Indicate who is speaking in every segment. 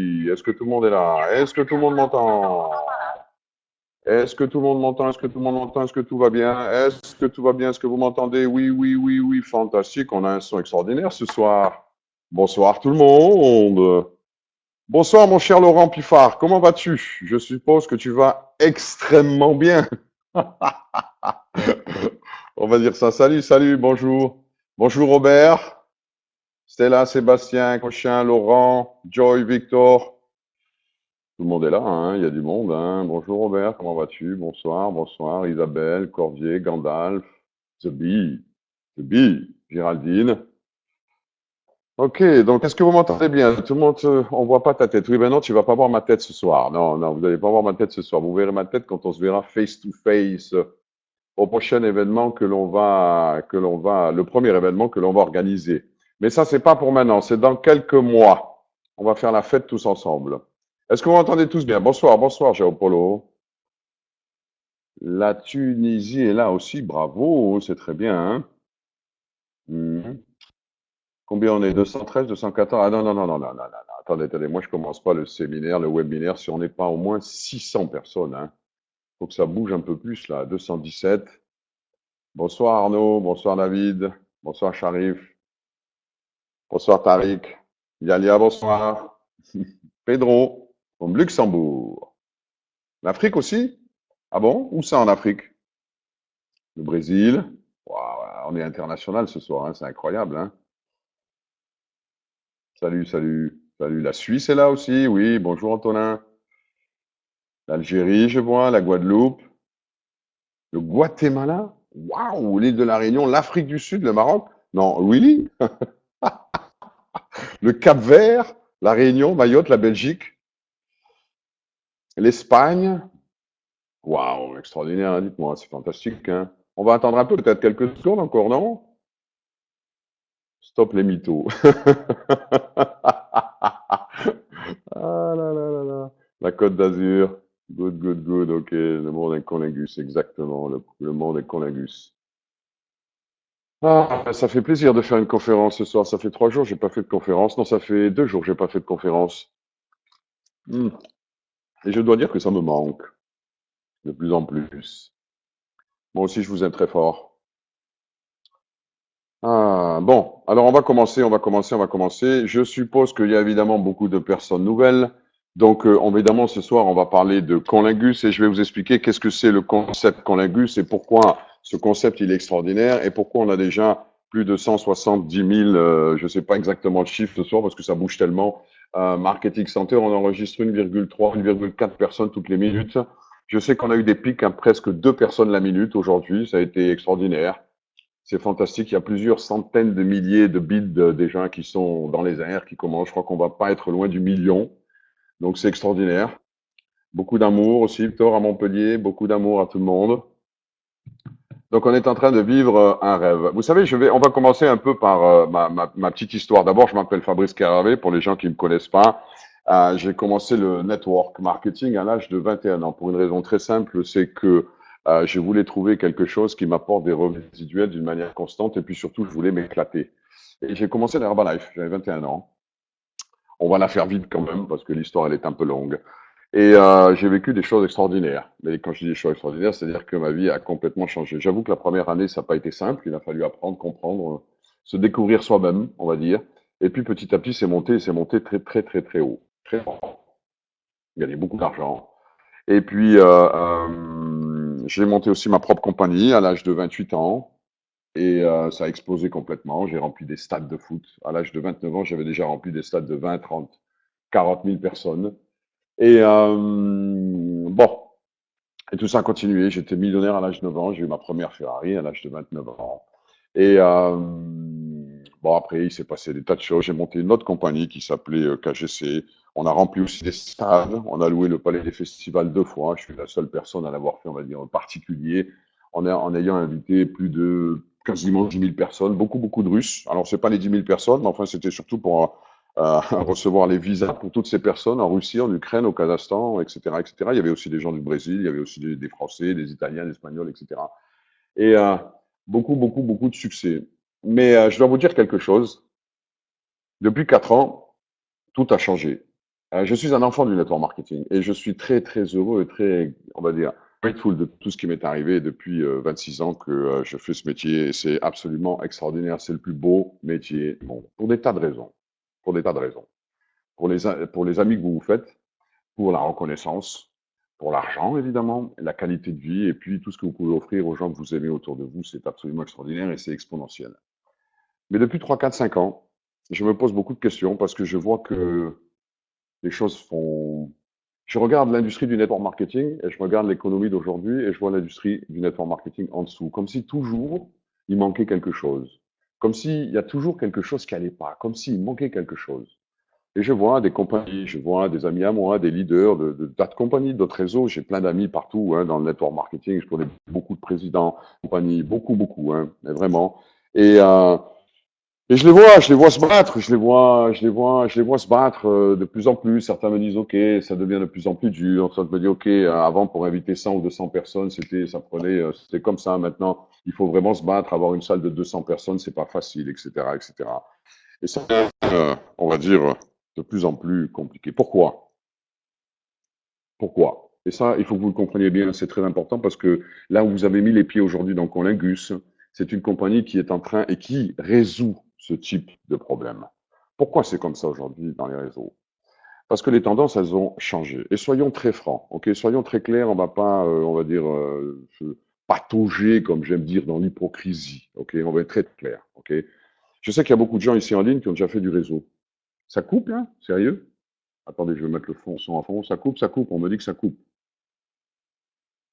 Speaker 1: oui. Est-ce que tout le monde est là? Est-ce que tout le monde m'entend? Est-ce que tout le monde m'entend? Est-ce que tout le monde m'entend? Est-ce que tout va bien? Est-ce que tout va bien? Est-ce que vous m'entendez? Oui, oui, oui, oui. Fantastique. On a un son extraordinaire ce soir. Bonsoir tout le monde. Bonsoir mon cher Laurent Piffard. Comment vas-tu? Je suppose que tu vas extrêmement bien. On va dire ça. Salut, salut, bonjour. Bonjour Robert, Stella, Sébastien, Cochin, Laurent, Joy, Victor. Tout le monde est là, hein, il y a du monde, hein. Bonjour Robert, comment vas-tu? Bonsoir, bonsoir. Isabelle, Cordier, Gandalf, The Bee, The Bee, Géraldine. Ok, donc est-ce que vous m'entendez bien? Tout le monde, on voit pas ta tête. Oui, ben non, tu vas pas voir ma tête ce soir. Non, non, vous n'allez pas voir ma tête ce soir. Vous verrez ma tête quand on se verra face to face au prochain événement le premier événement que l'on va organiser. Mais ça, c'est pas pour maintenant, c'est dans quelques mois. On va faire la fête tous ensemble. Est-ce que vous m'entendez tous bien? Bonsoir, bonsoir, Géopolo. La Tunisie est là aussi, bravo, c'est très bien, hein. Mhm. Combien on est? 213, 214? Ah non, non, non, non, non, non, non, non. Attendez, attendez, moi je commence pas le séminaire, le webinaire si on n'est pas au moins 600 personnes, hein. Faut que ça bouge un peu plus là, 217. Bonsoir Arnaud, bonsoir David, bonsoir Sharif, bonsoir Tariq, Yalia, bonsoir. Pedro, comme Luxembourg. L'Afrique aussi? Ah bon? Où ça en Afrique? Le Brésil? Waouh, on est international ce soir, hein, c'est incroyable, hein? Salut, salut, salut. La Suisse est là aussi, oui, bonjour Antonin. L'Algérie, je vois, la Guadeloupe, le Guatemala? Waouh, l'île de la Réunion, l'Afrique du Sud, le Maroc? Non, oui, le Cap-Vert, la Réunion, Mayotte, la Belgique, l'Espagne. Waouh, extraordinaire, hein, dites-moi, c'est fantastique, hein. On va attendre un peu, peut-être quelques secondes encore, non? Stop les mythos. Ah là là là là. La Côte d'Azur. Good, good, good. Ok, le monde est conlingus, exactement. Le monde est conlingus. Ah, ça fait plaisir de faire une conférence ce soir. Ça fait 3 jours que j'ai pas fait de conférence. Non, ça fait 2 jours que j'ai pas fait de conférence. Hmm. Et je dois dire que ça me manque de plus en plus. Moi aussi, je vous aime très fort. Ah, bon, alors on va commencer, on va commencer, on va commencer. Je suppose qu'il y a évidemment beaucoup de personnes nouvelles. Donc, évidemment, ce soir, on va parler de Conlingus et je vais vous expliquer qu'est-ce que c'est le concept Conlingus et pourquoi ce concept il est extraordinaire et pourquoi on a déjà plus de 170 000, je ne sais pas exactement le chiffre ce soir parce que ça bouge tellement. Marketing Center, on enregistre 1,3, 1,4 personnes toutes les minutes. Je sais qu'on a eu des pics à presque 2 personnes la minute aujourd'hui, ça a été extraordinaire. C'est fantastique. Il y a plusieurs centaines de milliers de bits déjà qui sont dans les airs, qui commencent. Je crois qu'on va pas être loin du million. Donc c'est extraordinaire. Beaucoup d'amour aussi, Victor, à Montpellier. Beaucoup d'amour à tout le monde. Donc on est en train de vivre un rêve. Vous savez, on va commencer un peu par ma petite histoire. D'abord, je m'appelle Fabrice Caravé, pour les gens qui ne me connaissent pas. J'ai commencé le network marketing à l'âge de 21 ans pour une raison très simple, c'est que je voulais trouver quelque chose qui m'apporte des revenus résiduels d'une manière constante et puis surtout, je voulais m'éclater. Et j'ai commencé l'Herbalife, j'avais 21 ans. On va la faire vite quand même parce que l'histoire, elle est un peu longue. Et j'ai vécu des choses extraordinaires. Mais quand je dis des choses extraordinaires, c'est-à-dire que ma vie a complètement changé. J'avoue que la première année, ça n'a pas été simple. Il a fallu apprendre, comprendre, se découvrir soi-même, on va dire. Et puis petit à petit, c'est monté très, très, très, très haut. Très fort. Gagné beaucoup d'argent. Et puis, j'ai monté aussi ma propre compagnie à l'âge de 28 ans. Et ça a explosé complètement. J'ai rempli des stades de foot. À l'âge de 29 ans, j'avais déjà rempli des stades de 20, 30, 40 000 personnes. Et bon, et tout ça a continué. J'étais millionnaire à l'âge de 9 ans. J'ai eu ma première Ferrari à l'âge de 29 ans. Et bon, après, il s'est passé des tas de choses. J'ai monté une autre compagnie qui s'appelait KGC. On a rempli aussi des stades. On a loué le Palais des Festivals 2 fois. Je suis la seule personne à l'avoir fait, on va dire, en particulier, en ayant invité plus de quasiment 10 000 personnes. Beaucoup, beaucoup de Russes. Alors, c'est pas les 10 000 personnes, mais enfin, c'était surtout pour recevoir les visas pour toutes ces personnes en Russie, en Ukraine, au Kazakhstan, etc., etc. Il y avait aussi des gens du Brésil, il y avait aussi des Français, des Italiens, des Espagnols, etc. Et beaucoup, beaucoup, beaucoup de succès. Mais je dois vous dire quelque chose. Depuis 4 ans, tout a changé. Je suis un enfant du network marketing et je suis très, très heureux et très, on va dire, grateful de tout ce qui m'est arrivé depuis 26 ans que je fais ce métier et c'est absolument extraordinaire. C'est le plus beau métier du monde pour des tas de raisons. Pour des tas de raisons. Pour les amis que vous vous faites, pour la reconnaissance, pour l'argent évidemment, la qualité de vie et puis tout ce que vous pouvez offrir aux gens que vous aimez autour de vous, c'est absolument extraordinaire et c'est exponentiel. Mais depuis 3, 4, 5 ans, je me pose beaucoup de questions parce que je vois que les choses font. Je regarde l'industrie du network marketing et je regarde l'économie d'aujourd'hui et je vois l'industrie du network marketing en dessous, comme si toujours il manquait quelque chose, comme s'il y a toujours quelque chose qui allait pas, comme s'il manquait quelque chose. Et je vois des compagnies, je vois des amis à moi, des leaders de d'autres compagnies, d'autres réseaux. J'ai plein d'amis partout hein, dans le network marketing. Je connais beaucoup de présidents, compagnies, beaucoup, beaucoup, hein, mais vraiment. Et, euh, et je les vois se battre, je les vois se battre de plus en plus. Certains me disent, OK, ça devient de plus en plus dur. Certains me disent, OK, avant pour inviter 100 ou 200 personnes, c'était comme ça. Maintenant, il faut vraiment se battre. Avoir une salle de 200 personnes, c'est pas facile, etc., etc. Et ça, on va dire, de plus en plus compliqué. Pourquoi? Pourquoi? Et ça, il faut que vous le compreniez bien, c'est très important parce que là où vous avez mis les pieds aujourd'hui dans Conlingus, c'est une compagnie qui est en train et qui résout ce type de problème. Pourquoi c'est comme ça aujourd'hui dans les réseaux? Parce que les tendances, elles ont changé. Et soyons très francs, ok? Soyons très clairs, on va pas, on va dire, se patauger, comme j'aime dire, dans l'hypocrisie, ok? On va être très clair, ok? Je sais qu'il y a beaucoup de gens ici en ligne qui ont déjà fait du réseau. Ça coupe, là? Sérieux? Attendez, je vais mettre le son à fond. Ça coupe, on me dit que ça coupe.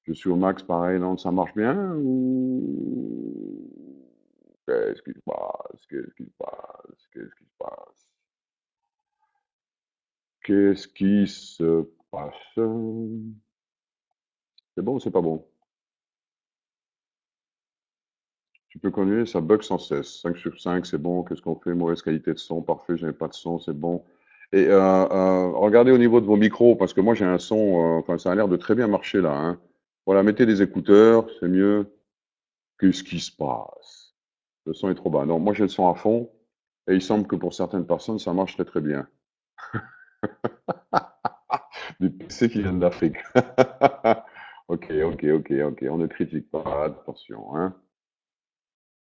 Speaker 1: Je suis au max, pareil, non, ça marche bien ou qu'est-ce qui se passe? Qu'est-ce qui se passe? Qu'est-ce qui se passe? Qu'est-ce qui se passe? C'est bon ou c'est pas bon? Tu peux continuer, ça bug sans cesse. 5 sur 5, c'est bon. Qu'est-ce qu'on fait? Mauvaise qualité de son, parfait, je n'ai pas de son, c'est bon. Et regardez au niveau de vos micros, parce que moi j'ai un son, enfin ça a l'air de très bien marcher là, hein. Voilà, mettez des écouteurs, c'est mieux. Qu'est-ce qui se passe? Le son est trop bas. Non, moi j'ai le son à fond et il semble que pour certaines personnes ça marche très très bien. Des PC qui viennent d'Afrique. Ok, ok, ok, ok. On ne critique pas. Attention, hein.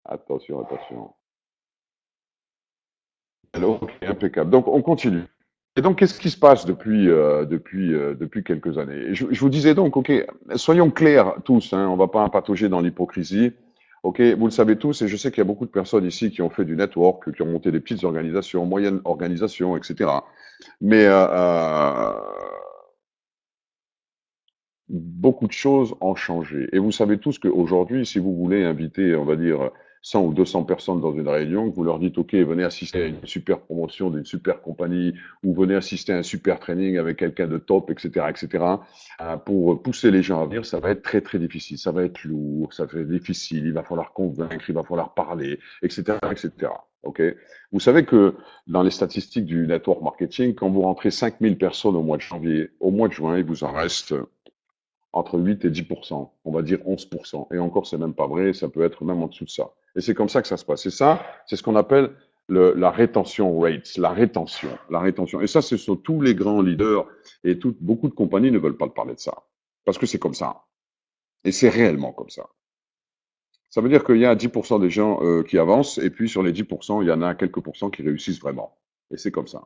Speaker 1: Attention, attention. Alors, ok, impeccable. Donc on continue. Et donc qu'est-ce qui se passe depuis quelques années? Et je vous disais donc, ok, soyons clairs tous, hein, on va pas patauger dans l'hypocrisie. Ok, vous le savez tous, et je sais qu'il y a beaucoup de personnes ici qui ont fait du network, qui ont monté des petites organisations, moyennes organisations, etc. Mais beaucoup de choses ont changé. Et vous savez tous qu'aujourd'hui, si vous voulez inviter, on va dire, 100 ou 200 personnes dans une réunion, que vous leur dites, OK, venez assister à une super promotion d'une super compagnie, ou venez assister à un super training avec quelqu'un de top, etc., pour pousser les gens à venir, ça va être très, très difficile. Ça va être lourd, ça va être difficile, il va falloir convaincre, il va falloir parler, etc., etc. OK? Vous savez que dans les statistiques du network marketing, quand vous rentrez 5000 personnes au mois de janvier, au mois de juin, il vous en reste entre 8 et 10%, on va dire 11%. Et encore, c'est même pas vrai, ça peut être même en dessous de ça. Et c'est comme ça que ça se passe. Et ça, c'est ce qu'on appelle la rétention rates, la rétention, la rétention. Et ça, ce sont tous les grands leaders et beaucoup de compagnies ne veulent pas parler de ça. Parce que c'est comme ça. Et c'est réellement comme ça. Ça veut dire qu'il y a 10% des gens qui avancent, et puis sur les 10%, il y en a quelques pourcents qui réussissent vraiment. Et c'est comme ça.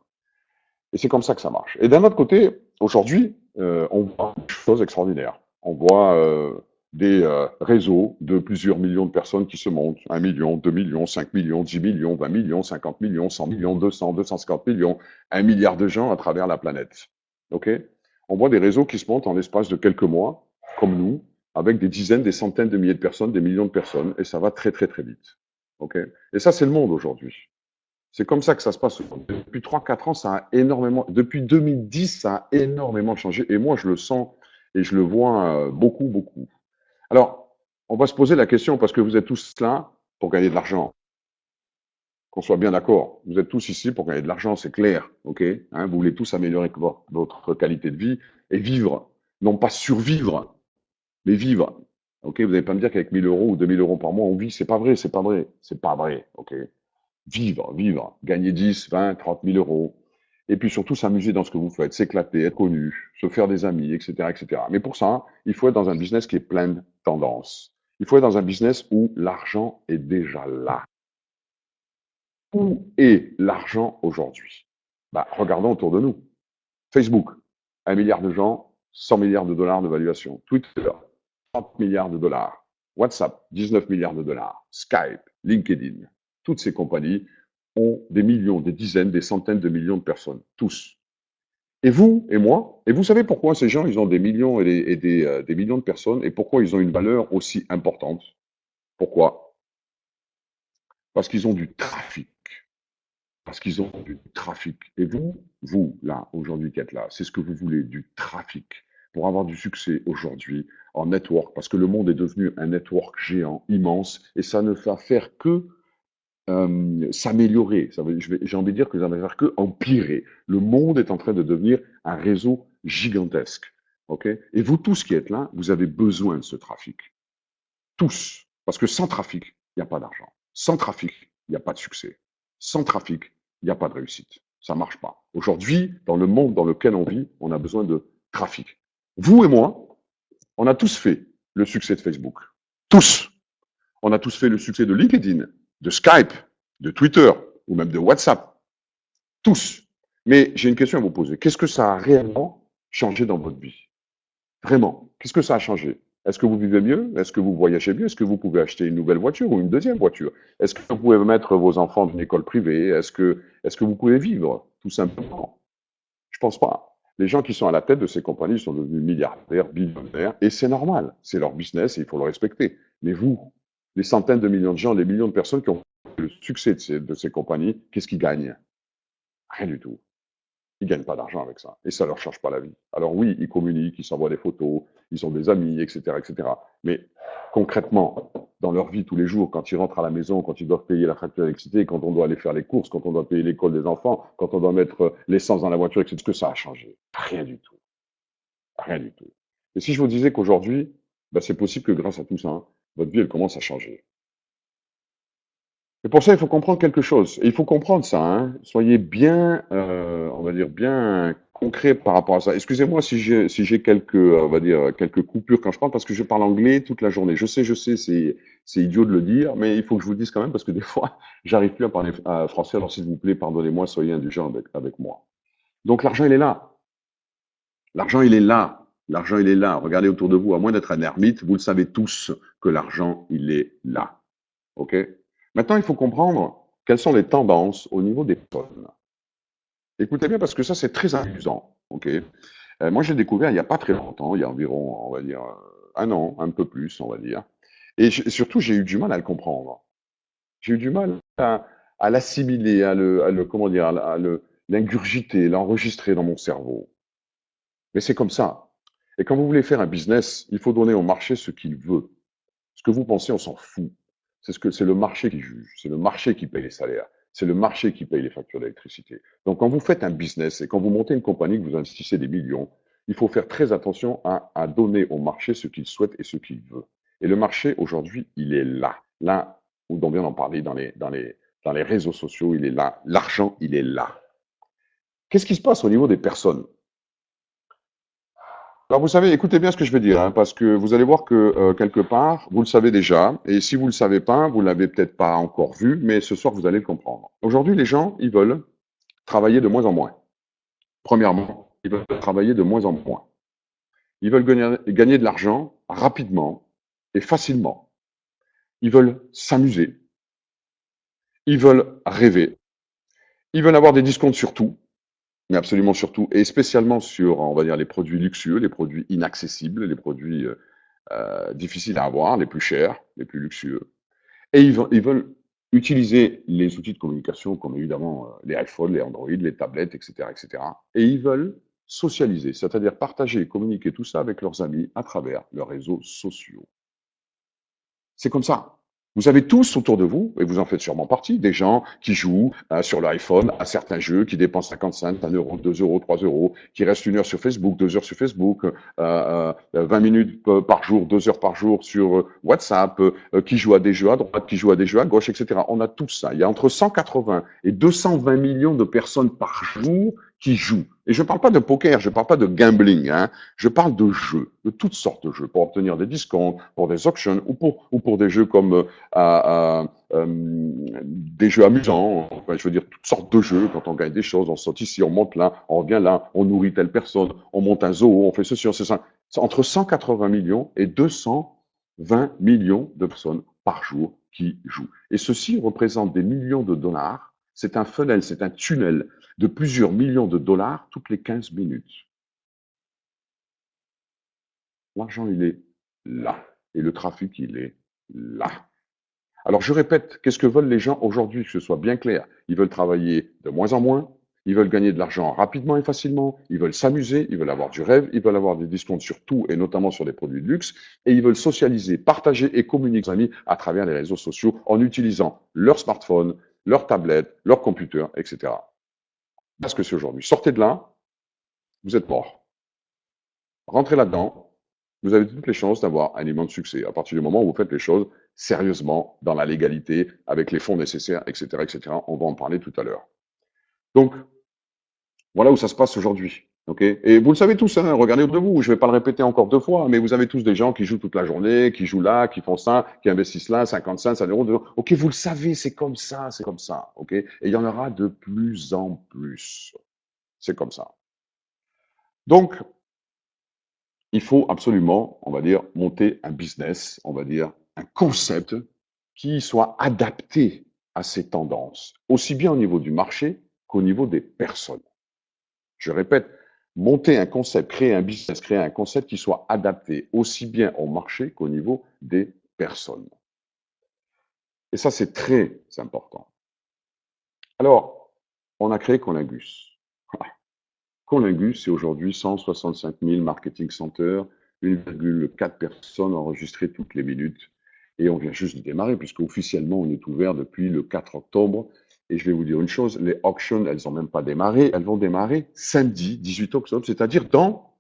Speaker 1: Et c'est comme ça que ça marche. Et d'un autre côté, aujourd'hui, on voit des choses extraordinaires. On voit des réseaux de plusieurs millions de personnes qui se montent. 1 million, 2 millions, 5 millions, 10 millions, 20 millions, 50 millions, 100 millions, 200, 250 millions, 1 milliard de gens à travers la planète. OK? On voit des réseaux qui se montent en l'espace de quelques mois, comme nous, avec des dizaines, des centaines de milliers de personnes, des millions de personnes, et ça va très, très, très vite. OK? Et ça, c'est le monde aujourd'hui. C'est comme ça que ça se passe. Depuis 3, 4 ans, ça a énormément, depuis 2010, ça a énormément changé. Et moi, je le sens et je le vois beaucoup, beaucoup. Alors, on va se poser la question parce que vous êtes tous là pour gagner de l'argent. Qu'on soit bien d'accord. Vous êtes tous ici pour gagner de l'argent, c'est clair. OK? Hein, vous voulez tous améliorer votre qualité de vie et vivre. Non pas survivre, mais vivre. OK? Vous n'allez pas me dire qu'avec 1000 euros ou 2000 euros par mois, on vit. C'est pas vrai, c'est pas vrai. C'est pas vrai. OK? Vivre, vivre, gagner 10, 20, 30 000 euros. Et puis surtout s'amuser dans ce que vous faites, s'éclater, être connu, se faire des amis, etc., etc. Mais pour ça, il faut être dans un business qui est plein de tendances. Il faut être dans un business où l'argent est déjà là. Où est l'argent aujourd'hui? Bah, regardons autour de nous. Facebook, 1 milliard de gens, 100 milliards de dollars de valuation. Twitter, 30 milliards de dollars. WhatsApp, 19 milliards de dollars. Skype, LinkedIn. Toutes ces compagnies ont des millions, des dizaines, des centaines de millions de personnes. Tous. Et vous et moi, et vous savez pourquoi ces gens, ils ont des millions des millions de personnes et pourquoi ils ont une valeur aussi importante? Pourquoi? Parce qu'ils ont du trafic. Parce qu'ils ont du trafic. Et vous, là, aujourd'hui qui êtes là, c'est ce que vous voulez, du trafic. Pour avoir du succès aujourd'hui en network, parce que le monde est devenu un network géant, immense, et ça ne va faire que s'améliorer. J'ai envie de dire que ça ne va faire que empirer. Le monde est en train de devenir un réseau gigantesque. Ok? Et vous tous qui êtes là, vous avez besoin de ce trafic. Tous. Parce que sans trafic, il n'y a pas d'argent. Sans trafic, il n'y a pas de succès. Sans trafic, il n'y a pas de réussite. Ça ne marche pas. Aujourd'hui, dans le monde dans lequel on vit, on a besoin de trafic. Vous et moi, on a tous fait le succès de Facebook. Tous. On a tous fait le succès de LinkedIn, de Skype, de Twitter ou même de WhatsApp. Tous. Mais j'ai une question à vous poser. Qu'est-ce que ça a réellement changé dans votre vie? Vraiment. Qu'est-ce que ça a changé? Est-ce que vous vivez mieux? Est-ce que vous voyagez mieux? Est-ce que vous pouvez acheter une nouvelle voiture ou une deuxième voiture? Est-ce que vous pouvez mettre vos enfants dans une école privée? Est-ce que vous pouvez vivre? Tout simplement. Je pense pas. Les gens qui sont à la tête de ces compagnies sont devenus milliardaires, billionnaires, et c'est normal. C'est leur business et il faut le respecter. Mais vous, les centaines de millions de gens, les millions de personnes qui ont le succès de ces compagnies, qu'est-ce qu'ils gagnent? Rien du tout. Ils gagnent pas d'argent avec ça. Et ça leur change pas la vie. Alors oui, ils communiquent, ils s'envoient des photos, ils ont des amis, etc., etc. Mais concrètement, dans leur vie tous les jours, quand ils rentrent à la maison, quand ils doivent payer la facture d'électricité, quand on doit aller faire les courses, quand on doit payer l'école des enfants, quand on doit mettre l'essence dans la voiture, etc., est-ce que ça a changé? Rien du tout. Rien du tout. Et si je vous disais qu'aujourd'hui, ben, c'est possible que grâce à tout ça, hein, votre vie, elle commence à changer. Et pour ça, il faut comprendre quelque chose. Et il faut comprendre ça, hein. Soyez bien, on va dire, bien concret par rapport à ça. Excusez-moi si j'ai quelques, on va dire, quelques coupures quand je parle, parce que je parle anglais toute la journée. Je sais, c'est idiot de le dire, mais il faut que je vous le dise quand même, parce que des fois, j'arrive plus à parler français. Alors, s'il vous plaît, pardonnez-moi, soyez indulgents avec moi. Donc, l'argent, il est là. L'argent, il est là. L'argent, il est là. Regardez autour de vous, à moins d'être un ermite, vous le savez tous que l'argent, il est là. OK? Maintenant, il faut comprendre quelles sont les tendances au niveau des personnes. Écoutez bien parce que ça, c'est très amusant. OK? Moi, j'ai découvert il n'y a pas très longtemps, il y a environ, on va dire, un an, un peu plus, on va dire. Et surtout, j'ai eu du mal à le comprendre. J'ai eu du mal à l'assimiler, comment dire, l'ingurgiter, l'enregistrer dans mon cerveau. Mais c'est comme ça. Et quand vous voulez faire un business, il faut donner au marché ce qu'il veut. Ce que vous pensez, on s'en fout. C'est le marché qui juge, c'est le marché qui paye les salaires, c'est le marché qui paye les factures d'électricité. Donc, quand vous faites un business et quand vous montez une compagnie, que vous investissez des millions, il faut faire très attention à donner au marché ce qu'il souhaite et ce qu'il veut. Et le marché, aujourd'hui, il est là. Là, où on vient d'en parler dans les réseaux sociaux, il est là. L'argent, il est là. Qu'est-ce qui se passe au niveau des personnes? Alors vous savez, écoutez bien ce que je vais dire, hein, parce que vous allez voir que quelque part, vous le savez déjà, et si vous ne le savez pas, vous l'avez peut-être pas encore vu, mais ce soir vous allez le comprendre. Aujourd'hui, les gens, ils veulent travailler de moins en moins. Premièrement, ils veulent travailler de moins en moins. Ils veulent gagner de l'argent rapidement et facilement. Ils veulent s'amuser. Ils veulent rêver. Ils veulent avoir des discounts sur tout, mais absolument sur tout, et spécialement sur, on va dire, les produits luxueux, les produits inaccessibles, les produits difficiles à avoir, les plus chers, les plus luxueux. Et ils veulent utiliser les outils de communication comme évidemment les iPhones, les Android, les tablettes, etc., etc. Et cetera. Et ils veulent socialiser, c'est-à-dire partager, communiquer tout ça avec leurs amis à travers leurs réseaux sociaux. C'est comme ça. Vous avez tous autour de vous, et vous en faites sûrement partie, des gens qui jouent sur l'iPhone à certains jeux, qui dépensent 50 cents, 1 euro, 2 euros, 3 euros, qui restent 1 heure sur Facebook, 2 heures sur Facebook, 20 minutes par jour, 2 heures par jour sur WhatsApp, qui jouent à des jeux à droite, qui jouent à des jeux à gauche, etc. On a tout ça. Il y a entre 180 et 220 millions de personnes par jour qui jouent. Et je ne parle pas de poker, je ne parle pas de gambling, hein. Je parle de jeux, de toutes sortes de jeux, pour obtenir des discounts, pour des auctions ou pour des jeux comme des jeux amusants. Enfin, je veux dire, toutes sortes de jeux. Quand on gagne des choses, on saute ici, on monte là, on revient là, on nourrit telle personne, on monte un zoo, on fait ceci, on fait ça. C'est entre 180 millions et 220 millions de personnes par jour qui jouent. Et ceci représente des millions de dollars. C'est un funnel, c'est un tunnel de plusieurs millions de dollars toutes les 15 minutes. L'argent, il est là. Et le trafic, il est là. Alors, je répète, qu'est-ce que veulent les gens aujourd'hui? Que ce soit bien clair. Ils veulent travailler de moins en moins. Ils veulent gagner de l'argent rapidement et facilement. Ils veulent s'amuser. Ils veulent avoir du rêve. Ils veulent avoir des discounts sur tout et notamment sur des produits de luxe. Et ils veulent socialiser, partager et communiquer avec leurs amis à travers les réseaux sociaux en utilisant leur smartphone, leur tablette, leur computer, etc. Parce que c'est aujourd'hui. Sortez de là, vous êtes mort. Rentrez là-dedans, vous avez toutes les chances d'avoir un immense succès à partir du moment où vous faites les choses sérieusement, dans la légalité, avec les fonds nécessaires, etc., etc. On va en parler tout à l'heure. Donc, voilà où ça se passe aujourd'hui. Okay, et vous le savez tous, hein, regardez autour de vous, je ne vais pas le répéter encore 2 fois, mais vous avez tous des gens qui jouent toute la journée, qui jouent là, qui font ça, qui investissent là, 55, 100 euros. Ok, vous le savez, c'est comme ça, c'est comme ça. Ok, et il y en aura de plus en plus. C'est comme ça. Donc, il faut absolument, on va dire, monter un business, on va dire, un concept qui soit adapté à ces tendances, aussi bien au niveau du marché qu'au niveau des personnes. Je répète, monter un concept, créer un business, créer un concept qui soit adapté aussi bien au marché qu'au niveau des personnes. Et ça, c'est très important. Alors, on a créé Colingus. Colingus, c'est aujourd'hui 165 000 marketing centers, 1,4 personnes enregistrées toutes les minutes. Et on vient juste de démarrer, puisque officiellement, on est ouvert depuis le 4 octobre. Et je vais vous dire une chose, les auctions, elles n'ont même pas démarré. Elles vont démarrer samedi, 18 octobre, c'est-à-dire dans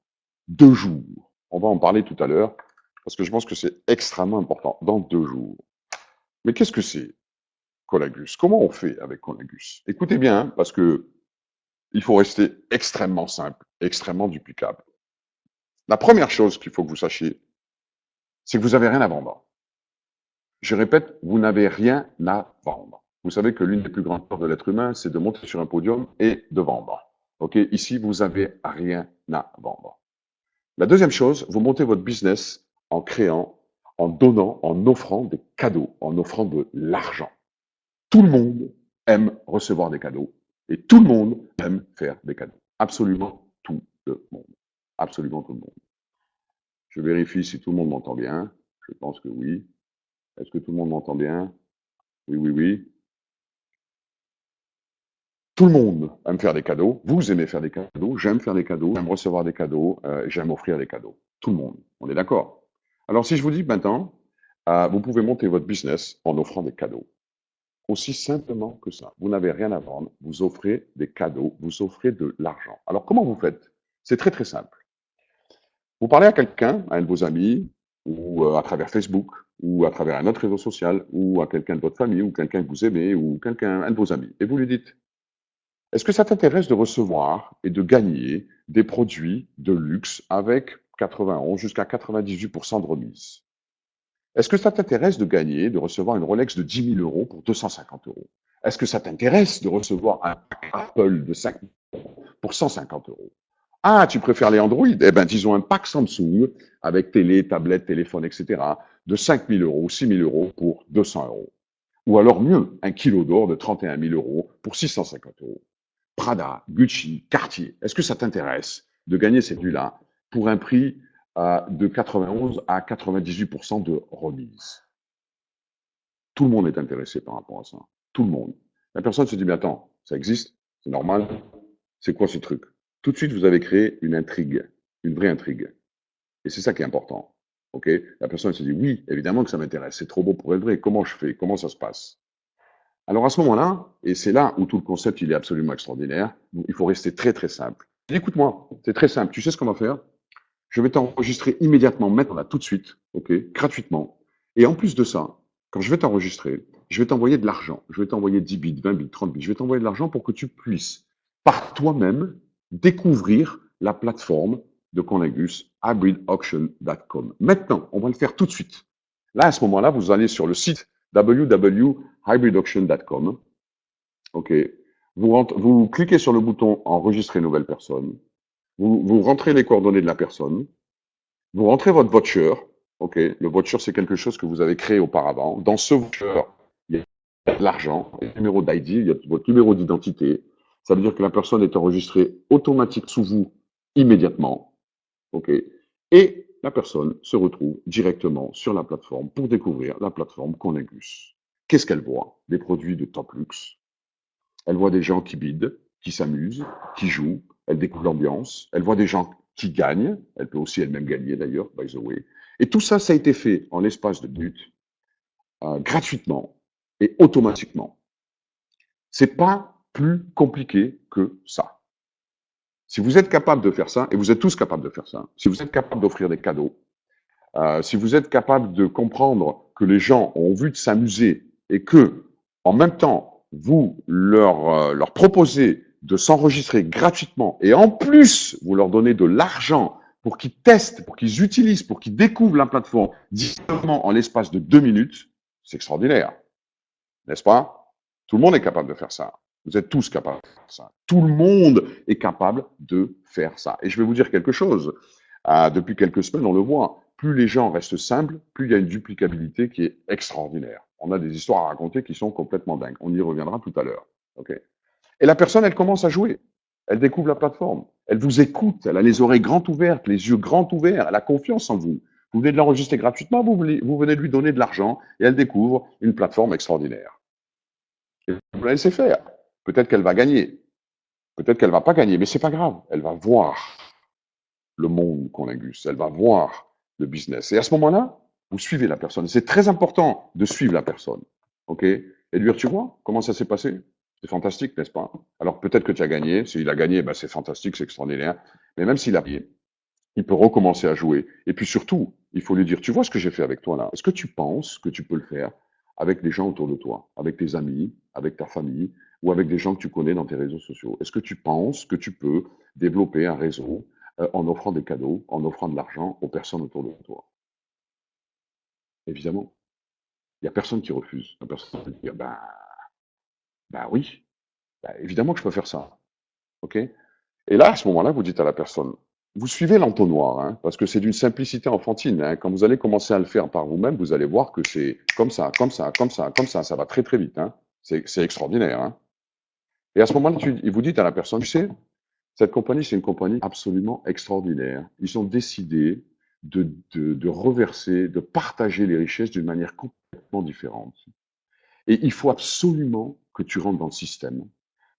Speaker 1: 2 jours. On va en parler tout à l'heure, parce que je pense que c'est extrêmement important, dans 2 jours. Mais qu'est-ce que c'est, Colingus? Comment on fait avec Colingus? Écoutez bien, hein, parce que il faut rester extrêmement simple, extrêmement duplicable. La première chose qu'il faut que vous sachiez, c'est que vous n'avez rien à vendre. Je répète, vous n'avez rien à vendre. Vous savez que l'une des plus grandes peurs de l'être humain, c'est de monter sur un podium et de vendre. Ok, ici, vous n'avez rien à vendre. La deuxième chose, vous montez votre business en créant, en donnant, en offrant des cadeaux, en offrant de l'argent. Tout le monde aime recevoir des cadeaux et tout le monde aime faire des cadeaux. Absolument tout le monde. Absolument tout le monde. Je vérifie si tout le monde m'entend bien. Je pense que oui. Est-ce que tout le monde m'entend bien? Oui, oui, oui. Tout le monde aime faire des cadeaux. Vous aimez faire des cadeaux. J'aime faire des cadeaux. J'aime recevoir des cadeaux. J'aime offrir des cadeaux. Tout le monde. On est d'accord? Alors, si je vous dis maintenant, vous pouvez monter votre business en offrant des cadeaux. Aussi simplement que ça. Vous n'avez rien à vendre. Vous offrez des cadeaux. Vous offrez de l'argent. Alors, comment vous faites? C'est très, très simple. Vous parlez à quelqu'un, à un de vos amis, ou à travers Facebook, ou à travers un autre réseau social, ou à quelqu'un de votre famille, ou quelqu'un que vous aimez, ou quelqu'un, un de vos amis, et vous lui dites, est-ce que ça t'intéresse de recevoir et de gagner des produits de luxe avec 91 jusqu'à 98% de remise? Est-ce que ça t'intéresse de gagner, de recevoir une Rolex de 10 000 euros pour 250 euros? Est-ce que ça t'intéresse de recevoir un Apple de 5 000 euros pour 150 euros? Ah, tu préfères les Android? Eh bien, disons un pack Samsung avec télé, tablette, téléphone, etc. de 5 000 euros, 6 000 euros pour 200 euros. Ou alors mieux, un kilo d'or de 31 000 euros pour 650 euros. Prada, Gucci, Cartier. Est-ce que ça t'intéresse de gagner ces produits-là pour un prix de 91 à 98% de remise? Tout le monde est intéressé par rapport à ça. Tout le monde. La personne se dit, mais attends, ça existe? C'est normal? C'est quoi ce truc? Tout de suite, vous avez créé une intrigue, une vraie intrigue. Et c'est ça qui est important. Ok? La personne se dit, oui, évidemment que ça m'intéresse. C'est trop beau pour être vrai. Comment je fais? Comment ça se passe? Alors à ce moment-là, et c'est là où tout le concept il est absolument extraordinaire, il faut rester très très simple. Écoute-moi, c'est très simple. Tu sais ce qu'on va faire? Je vais t'enregistrer immédiatement, maintenant, là, tout de suite, ok, gratuitement. Et en plus de ça, quand je vais t'enregistrer, je vais t'envoyer de l'argent. Je vais t'envoyer 10 bits, 20 bits, 30 bits. Je vais t'envoyer de l'argent pour que tu puisses, par toi-même, découvrir la plateforme de Conlingus, hybridauction.com. Maintenant, on va le faire tout de suite. Là, à ce moment-là, vous allez sur le site www.hybridauction.com. OK. Vous cliquez sur le bouton Enregistrer nouvelle personne. Vous rentrez les coordonnées de la personne. Vous rentrez votre voucher. OK. Le voucher, c'est quelque chose que vous avez créé auparavant. Dans ce voucher, il y a de l'argent, il y a le numéro d'ID, il y a votre numéro d'identité. Ça veut dire que la personne est enregistrée automatique sous vous immédiatement. OK. Et la personne se retrouve directement sur la plateforme pour découvrir la plateforme Conlingus. Qu'est-ce qu'elle voit? Des produits de top luxe. Elle voit des gens qui bident, qui s'amusent, qui jouent. Elle découvre l'ambiance. Elle voit des gens qui gagnent. Elle peut aussi elle-même gagner d'ailleurs, by the way. Et tout ça, ça a été fait en l'espace de minutes, gratuitement et automatiquement. C'est pas plus compliqué que ça. Si vous êtes capable de faire ça, et vous êtes tous capables de faire ça, si vous êtes capable d'offrir des cadeaux, si vous êtes capable de comprendre que les gens ont envie de s'amuser et que, en même temps, vous leur proposez de s'enregistrer gratuitement et en plus, vous leur donnez de l'argent pour qu'ils testent, pour qu'ils utilisent, pour qu'ils découvrent la plateforme directement en l'espace de 2 minutes, c'est extraordinaire, n'est-ce pas? Tout le monde est capable de faire ça. Vous êtes tous capables de faire ça. Tout le monde est capable de faire ça. Et je vais vous dire quelque chose. Depuis quelques semaines, on le voit. Plus les gens restent simples, plus il y a une duplicabilité qui est extraordinaire. On a des histoires à raconter qui sont complètement dingues. On y reviendra tout à l'heure. Okay. Et la personne, elle commence à jouer. Elle découvre la plateforme. Elle vous écoute. Elle a les oreilles grandes ouvertes, les yeux grands ouverts. Elle a confiance en vous. Vous venez de l'enregistrer gratuitement, vous venez de lui donner de l'argent et elle découvre une plateforme extraordinaire. Et vous la laissez faire. Peut-être qu'elle va gagner. Peut-être qu'elle va pas gagner, mais c'est pas grave. Elle va voir le monde Conlingus. Elle va voir le business. Et à ce moment-là, vous suivez la personne. C'est très important de suivre la personne. OK? Et de lui dire, tu vois, comment ça s'est passé? C'est fantastique, n'est-ce pas? Alors peut-être que tu as gagné. S'il a gagné, ben, c'est fantastique, c'est extraordinaire. Mais même s'il a gagné, il peut recommencer à jouer. Et puis surtout, il faut lui dire, tu vois ce que j'ai fait avec toi là? Est-ce que tu penses que tu peux le faire avec les gens autour de toi, avec tes amis, avec ta famille ou avec des gens que tu connais dans tes réseaux sociaux? Est-ce que tu penses que tu peux développer un réseau en offrant des cadeaux, en offrant de l'argent aux personnes autour de toi? Évidemment, il n'y a personne qui refuse. La personne va dire, ben oui, ben, évidemment que je peux faire ça. OK? Et là, à ce moment-là, vous dites à la personne, vous suivez l'entonnoir, hein, parce que c'est d'une simplicité enfantine. Hein. Quand vous allez commencer à le faire par vous-même, vous allez voir que c'est comme ça, comme ça, comme ça, comme ça va très très vite. Hein. C'est extraordinaire. Hein. Et à ce moment-là, vous dites à la personne, tu sais, cette compagnie, c'est une compagnie absolument extraordinaire. Ils ont décidé de reverser, de partager les richesses d'une manière complètement différente. Et il faut absolument que tu rentres dans le système.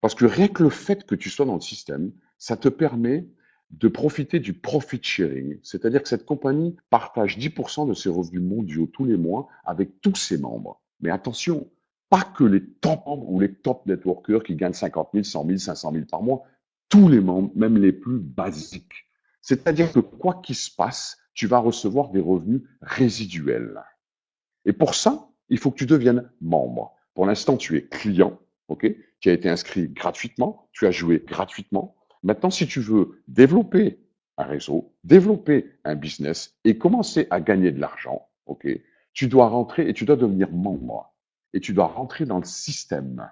Speaker 1: Parce que rien que le fait que tu sois dans le système, ça te permet de profiter du profit sharing. C'est-à-dire que cette compagnie partage 10% de ses revenus mondiaux tous les mois avec tous ses membres. Mais attention, pas que les top membres ou les top networkers qui gagnent 50 000, 100 000, 500 000 par mois. Tous les membres, même les plus basiques. C'est-à-dire que quoi qu'il se passe, tu vas recevoir des revenus résiduels. Et pour ça, il faut que tu deviennes membre. Pour l'instant, tu es client, ok? Tu as été inscrit gratuitement, tu as joué gratuitement. Maintenant, si tu veux développer un réseau, développer un business et commencer à gagner de l'argent, ok? Tu dois rentrer et tu dois devenir membre. Et tu dois rentrer dans le système,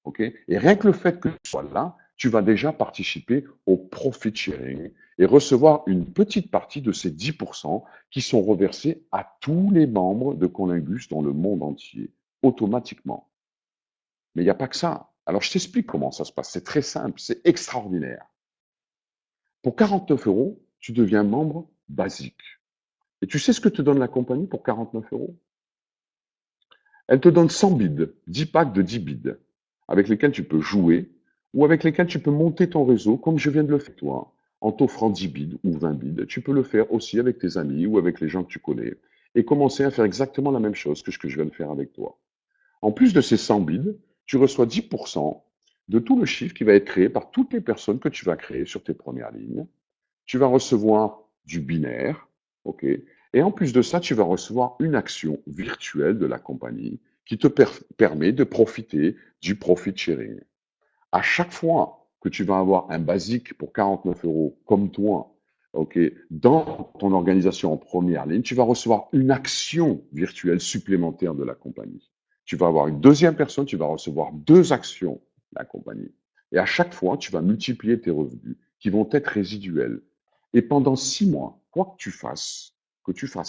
Speaker 1: ok? Et rien que le fait que tu sois là, tu vas déjà participer au profit sharing et recevoir une petite partie de ces 10% qui sont reversés à tous les membres de Conlingus dans le monde entier, automatiquement. Mais il n'y a pas que ça. Alors, je t'explique comment ça se passe. C'est très simple, c'est extraordinaire. Pour 49 euros, tu deviens membre basique. Et tu sais ce que te donne la compagnie pour 49 euros? Elle te donne 100 bids, 10 packs de 10 bids, avec lesquels tu peux jouer ou avec lesquels tu peux monter ton réseau, comme je viens de le faire toi, en t'offrant 10 bids ou 20 bids. Tu peux le faire aussi avec tes amis ou avec les gens que tu connais et commencer à faire exactement la même chose que ce que je viens de faire avec toi. En plus de ces 100 bids, tu reçois 10% de tout le chiffre qui va être créé par toutes les personnes que tu vas créer sur tes premières lignes. Tu vas recevoir du binaire, ok? Et en plus de ça, tu vas recevoir une action virtuelle de la compagnie qui te permet de profiter du profit sharing. À chaque fois que tu vas avoir un basique pour 49 euros, comme toi, ok, dans ton organisation en première ligne, tu vas recevoir une action virtuelle supplémentaire de la compagnie. Tu vas avoir une deuxième personne, tu vas recevoir deux actions de la compagnie. Et à chaque fois, tu vas multiplier tes revenus qui vont être résiduels. Et pendant 6 mois, quoi que tu fasses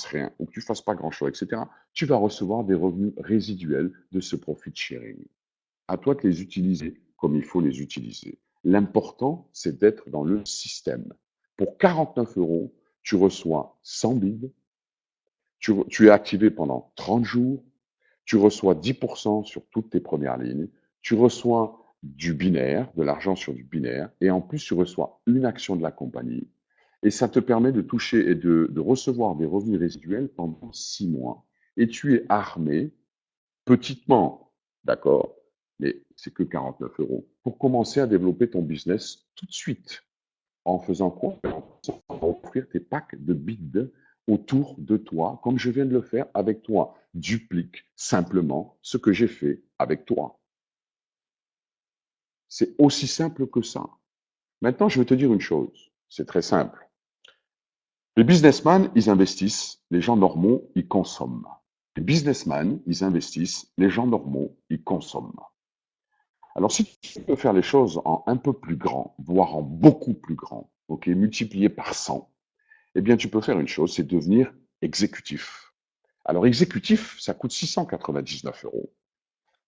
Speaker 1: rien ou que tu fasses pas grand-chose, etc., tu vas recevoir des revenus résiduels de ce profit sharing. À toi de les utiliser comme il faut les utiliser. L'important, c'est d'être dans le système. Pour 49 euros, tu reçois 100 bids, tu es activé pendant 30 jours, tu reçois 10% sur toutes tes premières lignes, tu reçois du binaire, de l'argent sur du binaire, et en plus, tu reçois une action de la compagnie. Et ça te permet de toucher et de recevoir des revenus résiduels pendant 6 mois. Et tu es armé, petitement, d'accord, mais c'est que 49 euros, pour commencer à développer ton business tout de suite. En faisant quoi? En offrir tes packs de bids autour de toi, comme je viens de le faire avec toi. Duplique simplement ce que j'ai fait avec toi. C'est aussi simple que ça. Maintenant, je vais te dire une chose. C'est très simple. Les businessmen, ils investissent. Les gens normaux, ils consomment. Les businessmen, ils investissent. Les gens normaux, ils consomment. Alors, si tu peux faire les choses en un peu plus grand, voire en beaucoup plus grand, ok, multiplié par 100, eh bien, tu peux faire une chose, c'est devenir exécutif. Alors, exécutif, ça coûte 699 euros.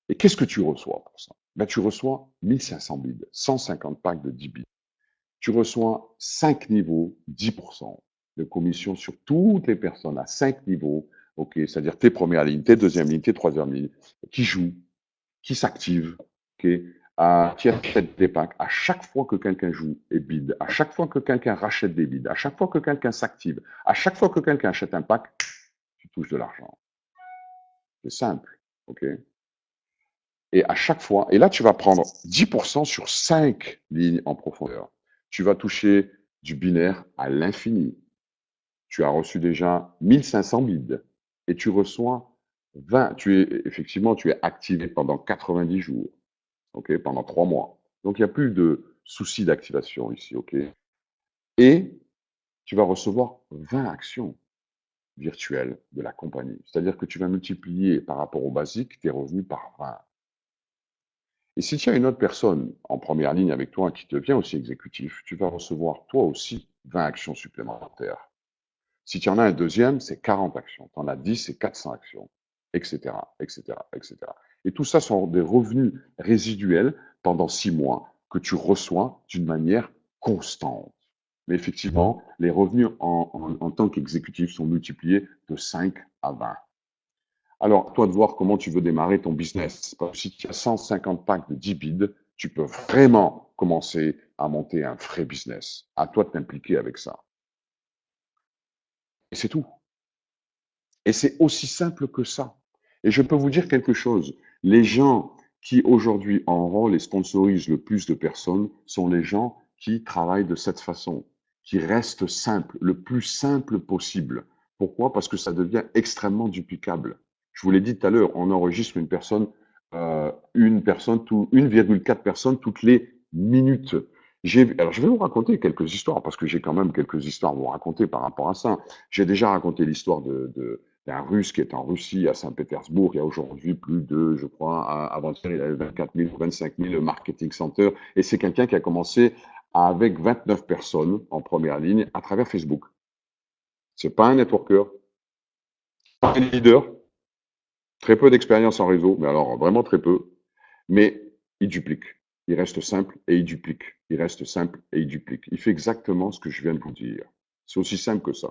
Speaker 1: Et qu'est-ce que tu reçois pour ça? Ben, tu reçois 1500 bids, 150 packs de 10 bids. Tu reçois 5 niveaux, 10% de commission sur toutes les personnes à 5 niveaux, ok, c'est-à-dire tes premières lignes, tes deuxièmes lignes, tes troisièmes lignes, qui jouent, qui s'activent, ok, qui achètent des packs. À chaque fois que quelqu'un joue et bid, à chaque fois que quelqu'un rachète des bids, à chaque fois que quelqu'un s'active, à chaque fois que quelqu'un achète un pack, tu touches de l'argent. C'est simple, ok? Et à chaque fois, et là, tu vas prendre 10% sur 5 lignes en profondeur. Tu vas toucher du binaire à l'infini. Tu as reçu déjà 1500 bids et tu reçois 20. Effectivement, tu es activé pendant 90 jours, ok, pendant 3 mois. Donc, il n'y a plus de souci d'activation ici, ok? Et tu vas recevoir 20 actions virtuelles de la compagnie. C'est-à-dire que tu vas multiplier par rapport au basique tes revenus par 20. Et si tu as une autre personne en première ligne avec toi qui devient aussi exécutif, tu vas recevoir toi aussi 20 actions supplémentaires. Si tu en as un deuxième, c'est 40 actions. Tu en as 10, c'est 400 actions, etc., etc., etc. Et tout ça sont des revenus résiduels pendant 6 mois que tu reçois d'une manière constante. Mais effectivement, les revenus en tant qu'exécutif sont multipliés de 5 à 20. Alors, toi de voir comment tu veux démarrer ton business. Parce que si tu as 150 packs de 10 bids, tu peux vraiment commencer à monter un vrai business. À toi de t'impliquer avec ça. Et c'est tout. Et c'est aussi simple que ça. Et je peux vous dire quelque chose. Les gens qui aujourd'hui enrôlent et sponsorisent le plus de personnes sont les gens qui travaillent de cette façon, qui restent simples, le plus simple possible. Pourquoi? Parce que ça devient extrêmement duplicable. Je vous l'ai dit tout à l'heure, on enregistre une personne, 1,4 personnes toutes les minutes. Alors, je vais vous raconter quelques histoires, parce que j'ai quand même quelques histoires à vous raconter par rapport à ça. J'ai déjà raconté l'histoire d'un Russe qui est en Russie, à Saint-Pétersbourg. Il y a aujourd'hui plus de, je crois, avant-hier, il avait 24 000 ou 25 000 marketing centers. Et c'est quelqu'un qui a commencé avec 29 personnes en première ligne à travers Facebook. C'est pas un networker, pas un leader, très peu d'expérience en réseau, mais alors vraiment très peu. Mais il duplique. Il reste simple et il duplique. Il reste simple et il duplique. Il fait exactement ce que je viens de vous dire. C'est aussi simple que ça.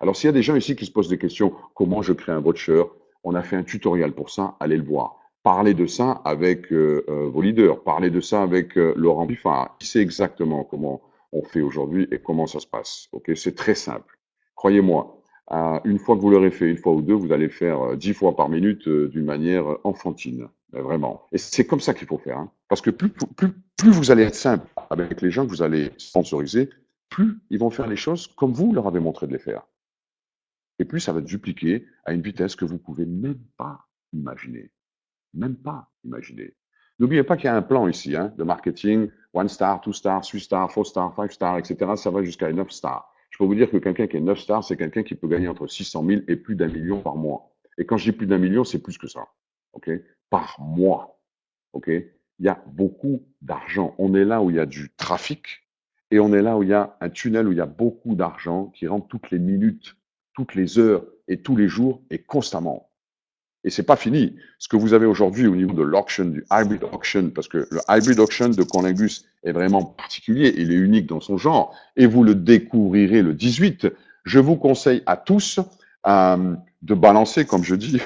Speaker 1: Alors, s'il y a des gens ici qui se posent des questions, comment je crée un voucher? On a fait un tutoriel pour ça, allez le voir. Parlez de ça avec vos leaders. Parlez de ça avec Laurent Biffard. Il sait exactement comment on fait aujourd'hui et comment ça se passe. Ok, c'est très simple. Croyez-moi, une fois que vous l'aurez fait, une fois ou deux, vous allez le faire 10 fois par minute d'une manière enfantine. Vraiment. Et c'est comme ça qu'il faut faire. Hein. Parce que plus vous allez être simple avec les gens que vous allez sponsoriser, plus ils vont faire les choses comme vous leur avez montré de les faire. Et plus ça va dupliquer à une vitesse que vous pouvez même pas imaginer. Même pas imaginer. N'oubliez pas qu'il y a un plan ici, hein, de marketing, 1 star, 2 stars, 3 stars, 4 stars, 5 stars, etc. Ça va jusqu'à 9 stars. Je peux vous dire que quelqu'un qui est 9 stars, c'est quelqu'un qui peut gagner entre 600 000 et plus d'1 million par mois. Et quand je dis plus d'1 million, c'est plus que ça. OK? Par mois. OK? Il y a beaucoup d'argent. On est là où il y a du trafic et on est là où il y a un tunnel où il y a beaucoup d'argent qui rentre toutes les minutes, toutes les heures et tous les jours et constamment. Et c'est pas fini. Ce que vous avez aujourd'hui au niveau de l'auction, du hybrid auction, parce que le hybrid auction de Conlingus est vraiment particulier, il est unique dans son genre, et vous le découvrirez le 18. Je vous conseille à tous de balancer, comme je dis,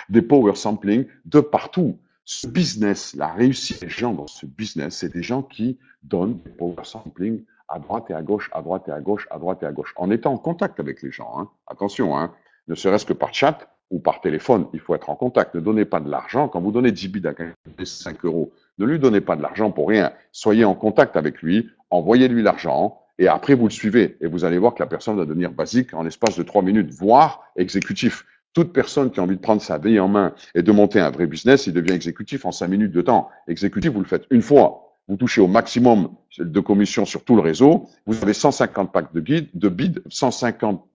Speaker 1: des power sampling de partout. Ce business, la réussite des gens dans ce business, c'est des gens qui donnent des power sampling à droite et à gauche, à droite et à gauche, à droite et à gauche, en étant en contact avec les gens. Hein. Attention, hein, ne serait-ce que par chat ou par téléphone, il faut être en contact. Ne donnez pas de l'argent. Quand vous donnez 10 bits à quelqu'un, 5 euros, ne lui donnez pas de l'argent pour rien. Soyez en contact avec lui, envoyez-lui l'argent, et après vous le suivez. Et vous allez voir que la personne va devenir basique en l'espace de 3 minutes, voire exécutif. Toute personne qui a envie de prendre sa vie en main et de monter un vrai business, il devient exécutif en 5 minutes de temps. Exécutif, vous le faites une fois. Vous touchez au maximum de commissions sur tout le réseau. Vous avez 150 packs de bids, 150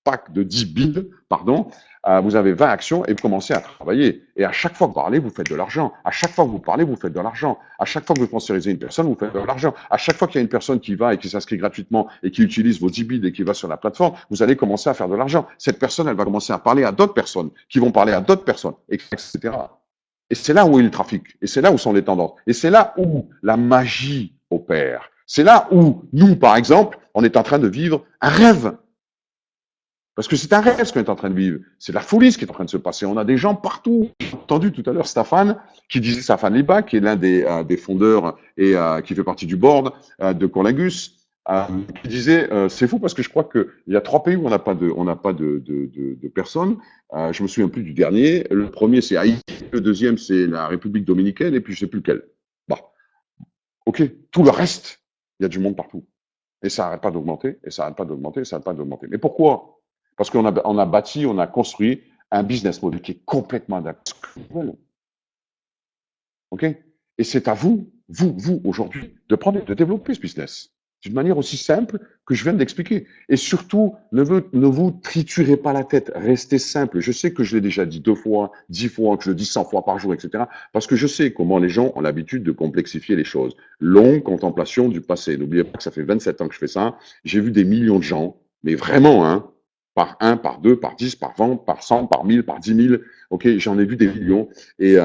Speaker 1: pack de 10 bids, pardon, vous avez 20 actions et vous commencez à travailler. Et à chaque fois que vous parlez, vous faites de l'argent. À chaque fois que vous parlez, vous faites de l'argent. À chaque fois que vous sponsorisez une personne, vous faites de l'argent. À chaque fois qu'il y a une personne qui va et qui s'inscrit gratuitement et qui utilise vos 10 bids et qui va sur la plateforme, vous allez commencer à faire de l'argent. Cette personne, elle va commencer à parler à d'autres personnes, qui vont parler à d'autres personnes, etc. Et c'est là où est le trafic. Et c'est là où sont les tendances. Et c'est là où la magie opère. C'est là où nous, par exemple, on est en train de vivre un rêve. Parce que c'est un rêve ce qu'on est en train de vivre. C'est la folie ce qui est en train de se passer. On a des gens partout. J'ai entendu tout à l'heure Stéphane, Stéphane Liba, qui est l'un des fondeurs et qui fait partie du board de Conlingus, qui disait c'est fou parce que je crois qu'il y a 3 pays où on n'a pas de personnes. Je me souviens plus du dernier. Le premier c'est Haïti, le deuxième c'est la République dominicaine et puis je sais plus lequel. Bah, ok. Tout le reste, il y a du monde partout. Et ça n'arrête pas d'augmenter, et ça n'arrête pas d'augmenter, et ça n'arrête pas d'augmenter. Mais pourquoi? Parce qu'on a bâti, on a construit un business model qui est complètement adapté. OK? Et c'est à vous, aujourd'hui, de développer ce business d'une manière aussi simple que je viens d'expliquer. Et surtout, ne vous triturez pas la tête, restez simple. Je sais que je l'ai déjà dit 2 fois, 10 fois, que je le dis 100 fois par jour, etc. Parce que je sais comment les gens ont l'habitude de complexifier les choses. Longue contemplation du passé. N'oubliez pas que ça fait 27 ans que je fais ça. J'ai vu des millions de gens, mais vraiment, hein, par 1, par 2, par 10, par 20, par 100, par 1000, par 10 000. OK, j'en ai vu des millions. Et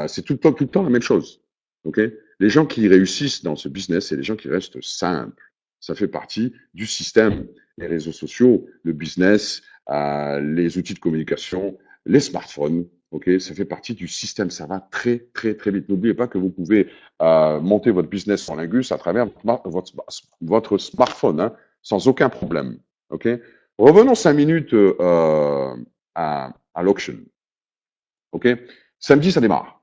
Speaker 1: c'est tout le temps la même chose. OK? Les gens qui réussissent dans ce business, c'est les gens qui restent simples. Ça fait partie du système. Les réseaux sociaux, le business, les outils de communication, les smartphones. OK, ça fait partie du système. Ça va très, très, très vite. N'oubliez pas que vous pouvez monter votre business en Lingus à travers votre smartphone, hein, sans aucun problème. OK? Revenons 5 minutes à l'auction. OK? Samedi, ça démarre.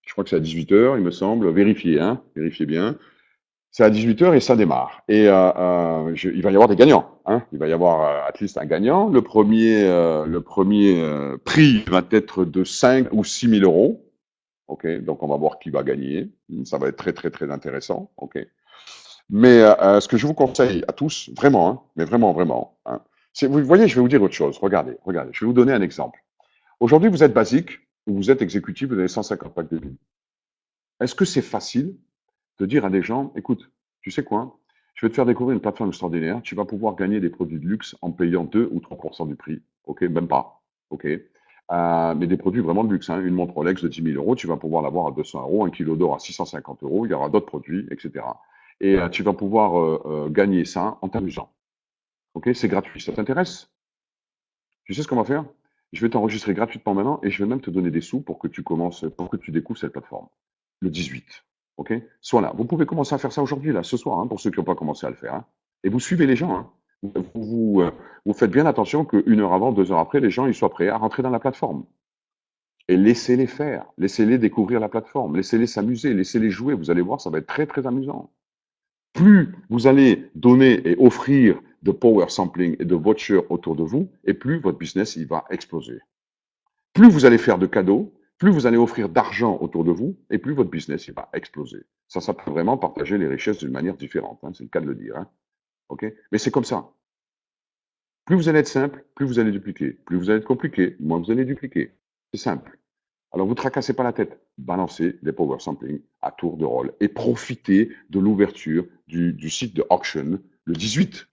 Speaker 1: Je crois que c'est à 18h, il me semble. Vérifiez, hein, vérifiez bien. C'est à 18h et ça démarre. Et il va y avoir des gagnants. Hein. Il va y avoir at least un gagnant. Le premier prix va être de 5 ou 6 000 euros. OK, donc on va voir qui va gagner. Ça va être très, très, très intéressant. OK. Mais ce que je vous conseille à tous, vraiment, hein, mais vraiment, vraiment, hein, vous voyez, je vais vous dire autre chose. Regardez, je vais vous donner un exemple. Aujourd'hui, vous êtes basique, vous êtes exécutif, vous avez 150 packs de billes. Est-ce que c'est facile de dire à des gens, écoute, tu sais quoi, je vais te faire découvrir une plateforme extraordinaire, tu vas pouvoir gagner des produits de luxe en payant 2 ou 3% du prix. OK, même pas. OK. Mais des produits vraiment de luxe, hein. Une montre Rolex de 10 000 euros, tu vas pouvoir l'avoir à 200 euros, un kilo d'or à 650 euros, il y aura d'autres produits, etc. Et tu vas pouvoir gagner ça en t'amusant. OK, c'est gratuit, ça t'intéresse? Tu sais ce qu'on va faire? Je vais t'enregistrer gratuitement maintenant et je vais même te donner des sous pour que pour que tu découvres cette plateforme. Le 18. OK? Sois là. Vous pouvez commencer à faire ça aujourd'hui, là, ce soir, hein, pour ceux qui n'ont pas commencé à le faire. Hein. Et vous suivez les gens. Hein. Vous faites bien attention qu'une heure avant, 2 heures après, les gens ils soient prêts à rentrer dans la plateforme. Et laissez-les faire. Laissez-les découvrir la plateforme. Laissez-les s'amuser. Laissez-les jouer. Vous allez voir, ça va être très, très amusant. Plus vous allez donner et offrir de power sampling et de vouchers autour de vous, et plus votre business il va exploser. Plus vous allez faire de cadeaux, plus vous allez offrir d'argent autour de vous, et plus votre business il va exploser. Ça peut vraiment partager les richesses d'une manière différente, hein, c'est le cas de le dire. Hein, ok. Mais c'est comme ça. Plus vous allez être simple, plus vous allez dupliquer. Plus vous allez être compliqué, moins vous allez dupliquer. C'est simple. Alors, vous ne tracassez pas la tête. Balancez des power sampling à tour de rôle et profitez de l'ouverture du site de auction le 18.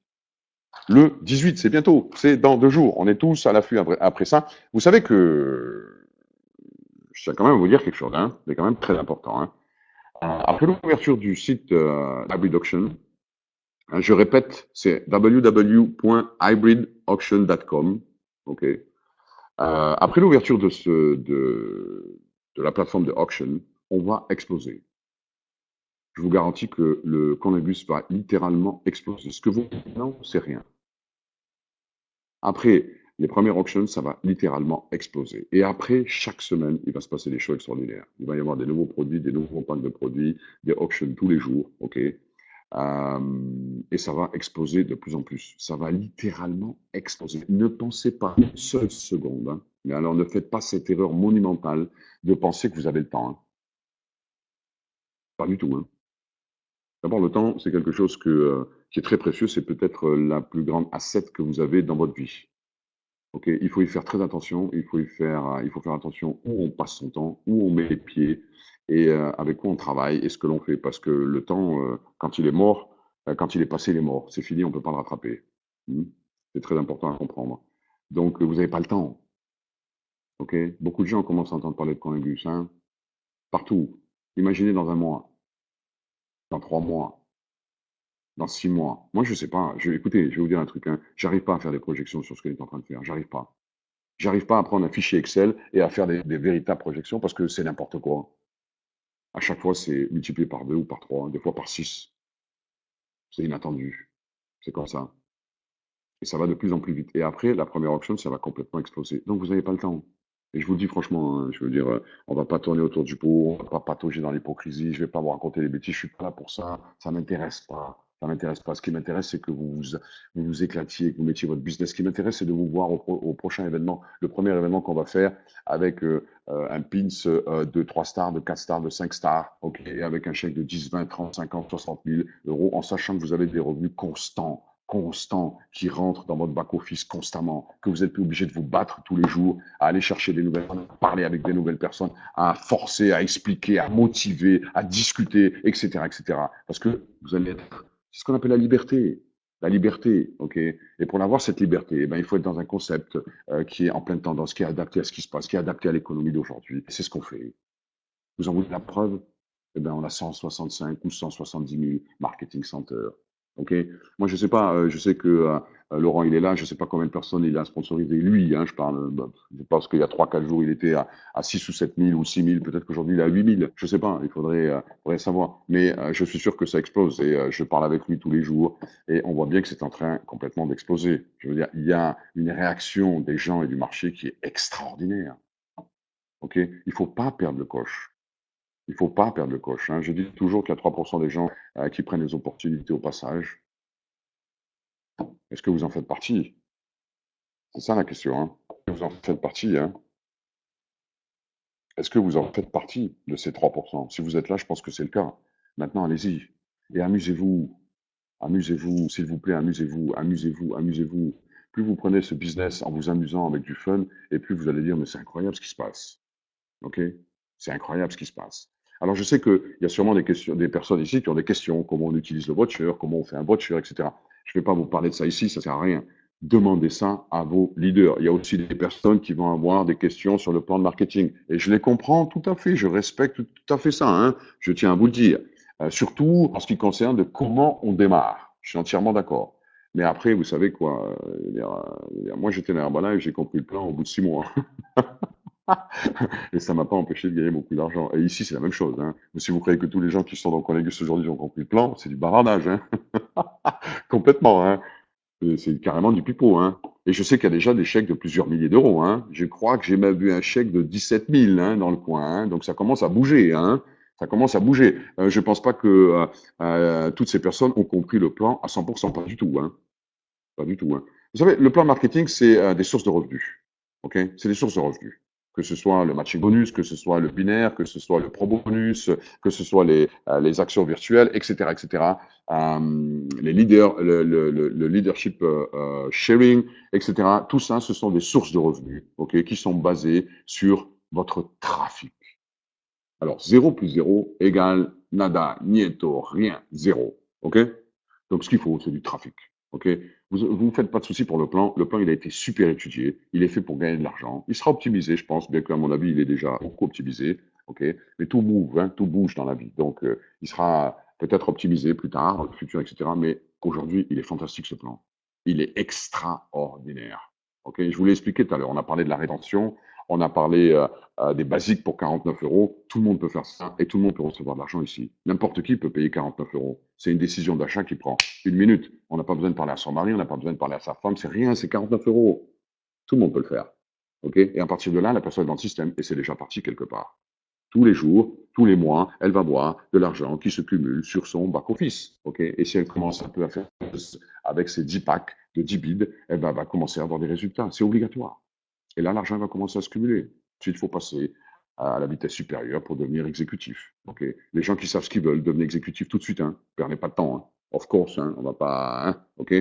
Speaker 1: Le 18, c'est bientôt, c'est dans 2 jours. On est tous à l'affût après ça. Vous savez que je tiens quand même à vous dire quelque chose, hein, c'est quand même très important. Hein. Après l'ouverture du site Hybrid Auction, hein, je répète, c'est www.hybridauction.com. Ok. Après l'ouverture de la plateforme de auction, on va exploser. Je vous garantis que le cannabis va littéralement exploser. Ce que vous non, c'est rien. Après les premières auctions, ça va littéralement exploser. Et après, chaque semaine, il va se passer des choses extraordinaires. Il va y avoir des nouveaux produits, des nouveaux packs de produits, des auctions tous les jours, ok. Et ça va exploser de plus en plus. Ça va littéralement exploser. Ne pensez pas une seule seconde, hein, mais alors ne faites pas cette erreur monumentale de penser que vous avez le temps. Hein. Pas du tout. Hein. D'abord, le temps, c'est quelque chose qui est très précieux. C'est peut-être la plus grande asset que vous avez dans votre vie. Okay, il faut y faire très attention. Il faut faire attention où on passe son temps, où on met les pieds et avec quoi on travaille et ce que l'on fait. Parce que le temps, quand il est mort, quand il est passé, il est mort. C'est fini, on ne peut pas le rattraper. Hmm. C'est très important à comprendre. Donc, vous n'avez pas le temps. Okay. Beaucoup de gens commencent à entendre parler de cannabis, hein, partout. Imaginez dans un mois, dans 3 mois, dans 6 mois. Moi, je sais pas. Écoutez, je vais vous dire un truc. Hein. J'arrive pas à faire des projections sur ce qu'il est en train de faire. J'arrive pas. J'arrive pas à prendre un fichier Excel et à faire des véritables projections parce que c'est n'importe quoi. À chaque fois, c'est multiplié par 2 ou par 3, des fois par 6. C'est inattendu. C'est comme ça. Et ça va de plus en plus vite. Et après, la première auction, ça va complètement exploser. Donc, vous n'avez pas le temps. Et je vous le dis franchement, hein, je veux dire, on va pas tourner autour du pot, on va pas patauger dans l'hypocrisie, je vais pas vous raconter les bêtises, je suis pas là pour ça, ça m'intéresse pas. Ça m'intéresse pas. Ce qui m'intéresse, c'est que vous éclatiez, que vous mettiez votre business. Ce qui m'intéresse, c'est de vous voir au prochain événement. Le premier événement qu'on va faire avec un pins de 3 stars, de 4 stars, de 5 stars, ok, et avec un chèque de 10, 20, 30, 50, 60 000 euros, en sachant que vous avez des revenus constants qui rentrent dans votre back-office constamment, que vous êtes plus obligé de vous battre tous les jours, à aller chercher des nouvelles personnes, à parler avec des nouvelles personnes, à forcer, à expliquer, à motiver, à discuter, etc., etc. Parce que vous allez être, c'est ce qu'on appelle la liberté. La liberté, ok. Et pour avoir cette liberté, eh ben, il faut être dans un concept qui est en pleine tendance, qui est adapté à ce qui se passe, qui est adapté à l'économie d'aujourd'hui. C'est ce qu'on fait. Vous en voulez la preuve? Eh ben, on a 165 ou 170 000 marketing centers. Ok. Moi, je sais pas. Je sais que Laurent, il est là. Je sais pas combien de personnes il a sponsorisé lui. Hein, je parle. Je pense qu'il y a 3, 4 jours, il était à 6 ou 7 000 ou 6 000. Peut-être qu'aujourd'hui, il est à 8 000. Je sais pas. Il faudrait savoir. Mais je suis sûr que ça explose. Et je parle avec lui tous les jours. Et on voit bien que c'est en train complètement d'exploser. Je veux dire, il y a une réaction des gens et du marché qui est extraordinaire. Ok. Il faut pas perdre le coche. Il faut pas perdre le coche. Hein. Je dis toujours qu'il y a 3% des gens qui prennent les opportunités au passage. Est-ce que vous en faites partie? C'est ça la question. Hein. Est-ce que vous en faites partie? Hein. Est-ce que vous en faites partie de ces 3%? Si vous êtes là, je pense que c'est le cas. Maintenant, allez-y. Et amusez-vous. Amusez-vous, s'il vous plaît, amusez-vous, amusez-vous, amusez-vous. Plus vous prenez ce business en vous amusant avec du fun, et plus vous allez dire, mais c'est incroyable ce qui se passe. OK? C'est incroyable ce qui se passe. Alors, je sais qu'il y a sûrement des personnes ici qui ont des questions, comment on utilise le voucher, comment on fait un voucher, etc. Je ne vais pas vous parler de ça ici, ça ne sert à rien. Demandez ça à vos leaders. Il y a aussi des personnes qui vont avoir des questions sur le plan de marketing. Et je les comprends tout à fait, je respecte tout à fait ça, hein. Je tiens à vous le dire. Surtout en ce qui concerne de comment on démarre. Je suis entièrement d'accord. Mais après, vous savez quoi, moi j'étais dans Herbalife, j'ai compris le plan au bout de 6 mois. Et ça m'a pas empêché de gagner beaucoup d'argent. Et ici, c'est la même chose. Hein. Mais si vous croyez que tous les gens qui sont dans Connegus aujourd'hui ont compris le plan, c'est du bavardage. Hein. Complètement. Hein. C'est carrément du pipeau. Hein. Et je sais qu'il y a déjà des chèques de plusieurs milliers d'euros. Hein. Je crois que j'ai même vu un chèque de 17 000 hein, dans le coin. Hein. Donc ça commence à bouger. Hein. Ça commence à bouger. Je pense pas que toutes ces personnes ont compris le plan à 100%. Pas du tout. Hein. Pas du tout. Hein. Vous savez, le plan marketing, c'est des sources de revenus. Ok, c'est des sources de revenus. que ce soit le matching bonus, que ce soit le binaire, que ce soit le pro bonus, que ce soit les actions virtuelles, etc., etc. Les leaders, le leadership sharing, etc. Tout ça, ce sont des sources de revenus, ok, qui sont basées sur votre trafic. Alors, 0 plus 0 égale nada, nieto, rien, 0. OK? Donc, ce qu'il faut, c'est du trafic. OK? Vous ne faites pas de soucis pour le plan. Le plan, il a été super étudié. Il est fait pour gagner de l'argent. Il sera optimisé, je pense, bien qu'à mon avis, il est déjà beaucoup optimisé. OK? Mais tout move, hein, tout bouge dans la vie. Donc, il sera peut-être optimisé plus tard, dans le futur, etc. Mais aujourd'hui, il est fantastique, ce plan. Il est extraordinaire. OK? Je vous l'ai expliqué tout à l'heure. On a parlé de la rétention. On a parlé des basiques pour 49 euros. Tout le monde peut faire ça et tout le monde peut recevoir de l'argent ici. N'importe qui peut payer 49 euros. C'est une décision d'achat qui prend une minute. On n'a pas besoin de parler à son mari, on n'a pas besoin de parler à sa femme. C'est rien, c'est 49 euros. Tout le monde peut le faire. OK? Et à partir de là, la personne est dans le système et c'est déjà parti quelque part. Tous les jours, tous les mois, elle va voir de l'argent qui se cumule sur son back-office. OK? Et si elle commence un peu à faire avec ses 10 packs de 10 bids, elle va commencer à avoir des résultats. C'est obligatoire. Et là, l'argent va commencer à se cumuler. Ensuite, il faut passer à la vitesse supérieure pour devenir exécutif. Okay, les gens qui savent ce qu'ils veulent, devenez exécutif tout de suite. Hein. Perdez pas de temps. Hein. Of course, hein, on va pas. Hein, ok.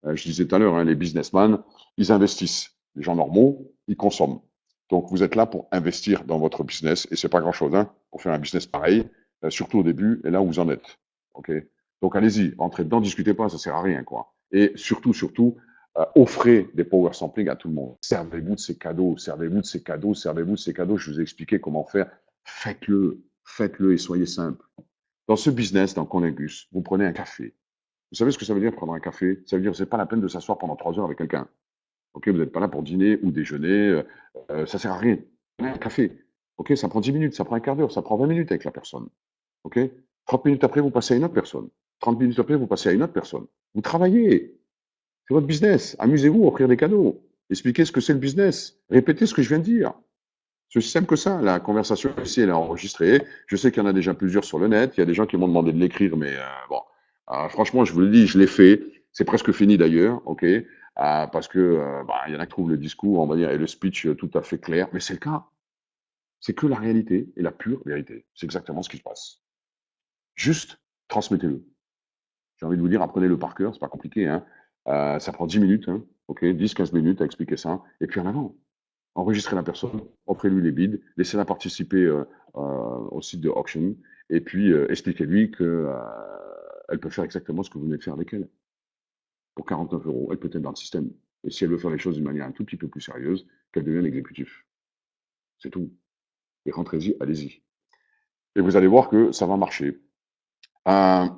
Speaker 1: Je disais tout à l'heure, hein, les businessmen, ils investissent. Les gens normaux, ils consomment. Donc, vous êtes là pour investir dans votre business et c'est pas grand-chose. Hein, pour faire un business pareil, surtout au début et là où vous en êtes. Ok. Donc, allez-y, entrez dedans, discutez pas, ça sert à rien, quoi. Et surtout, offrez des power sampling à tout le monde. Servez-vous de ces cadeaux, servez-vous de ces cadeaux, servez-vous de ces cadeaux. Je vous ai expliqué comment faire. Faites-le et soyez simple. Dans ce business, dans Conlingus, vous prenez un café. Vous savez ce que ça veut dire prendre un café? Ça veut dire que c'est pas la peine de s'asseoir pendant 3 heures avec quelqu'un. Ok, vous n'êtes pas là pour dîner ou déjeuner. Ça sert à rien. Prenez un café. Ok, ça prend 10 minutes, ça prend un quart d'heure, ça prend 20 minutes avec la personne. Ok, 30 minutes après, vous passez à une autre personne. 30 minutes après, vous passez à une autre personne. Vous travaillez. C'est votre business. Amusez-vous, offrir des cadeaux. Expliquez ce que c'est le business. Répétez ce que je viens de dire. C'est aussi simple que ça. La conversation ici, elle est enregistrée. Je sais qu'il y en a déjà plusieurs sur le net. Il y a des gens qui m'ont demandé de l'écrire, mais bon. Franchement, je vous le dis, je l'ai fait. C'est presque fini d'ailleurs, ok. Parce que il y en a qui trouvent le discours, on va dire, et le speech tout à fait clair. Mais c'est le cas. C'est que la réalité et la pure vérité. C'est exactement ce qui se passe. Juste transmettez-le. J'ai envie de vous dire, apprenez-le par cœur, c'est pas compliqué, hein. Ça prend 10 minutes, hein, ok, 10-15 minutes à expliquer ça, et puis en avant. Enregistrez la personne, offrez-lui les bids, laissez-la participer au site de auction, et puis expliquez-lui que elle peut faire exactement ce que vous venez de faire avec elle. Pour 49 euros, elle peut être dans le système. Et si elle veut faire les choses d'une manière un tout petit peu plus sérieuse, qu'elle devienne exécutif. C'est tout. Et rentrez-y, allez-y. Et vous allez voir que ça va marcher.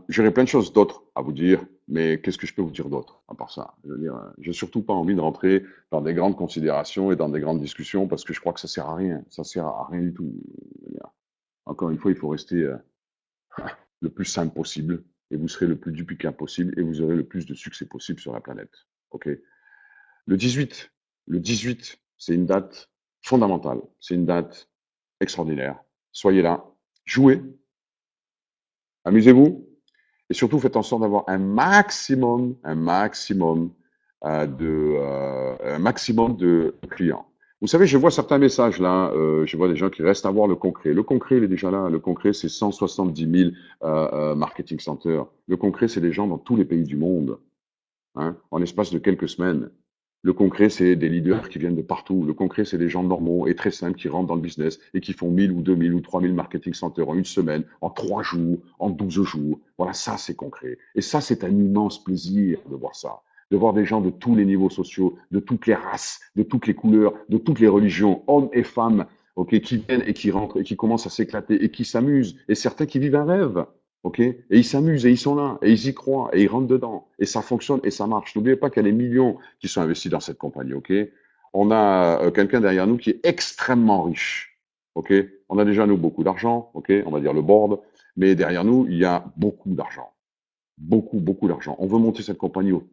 Speaker 1: J'aurais plein de choses d'autres à vous dire, mais qu'est-ce que je peux vous dire d'autre à part ça? Je veux dire, j'ai surtout pas envie de rentrer dans des grandes considérations et dans des grandes discussions parce que je crois que ça sert à rien. Ça sert à rien du tout. Je veux dire, encore une fois, il faut rester le plus simple possible et vous serez le plus duplicable possible et vous aurez le plus de succès possible sur la planète. OK? Le 18, le 18, c'est une date fondamentale. C'est une date extraordinaire. Soyez là, jouez, amusez-vous. Et surtout, faites en sorte d'avoir un maximum de clients. Vous savez, je vois certains messages là, je vois des gens qui restent à voir le concret. Le concret, il est déjà là. Le concret, c'est 170 000 marketing centers. Le concret, c'est des gens dans tous les pays du monde, hein, en l'espace de quelques semaines. Le concret, c'est des leaders qui viennent de partout. Le concret, c'est des gens normaux et très simples qui rentrent dans le business et qui font 1000 ou 2000 ou 3000 marketing centers en une semaine, en 3 jours, en 12 jours. Voilà, ça, c'est concret. Et ça, c'est un immense plaisir de voir ça. De voir des gens de tous les niveaux sociaux, de toutes les races, de toutes les couleurs, de toutes les religions, hommes et femmes, ok, qui viennent et qui rentrent et qui commencent à s'éclater et qui s'amusent. Et certains qui vivent un rêve. OK? Et ils s'amusent et ils sont là et ils y croient et ils rentrent dedans et ça fonctionne et ça marche. N'oubliez pas qu'il y a des millions qui sont investis dans cette compagnie, OK? On a quelqu'un derrière nous qui est extrêmement riche, OK? On a déjà nous beaucoup d'argent, OK? On va dire le board, mais derrière nous, il y a beaucoup d'argent. Beaucoup, beaucoup d'argent. On veut monter cette compagnie au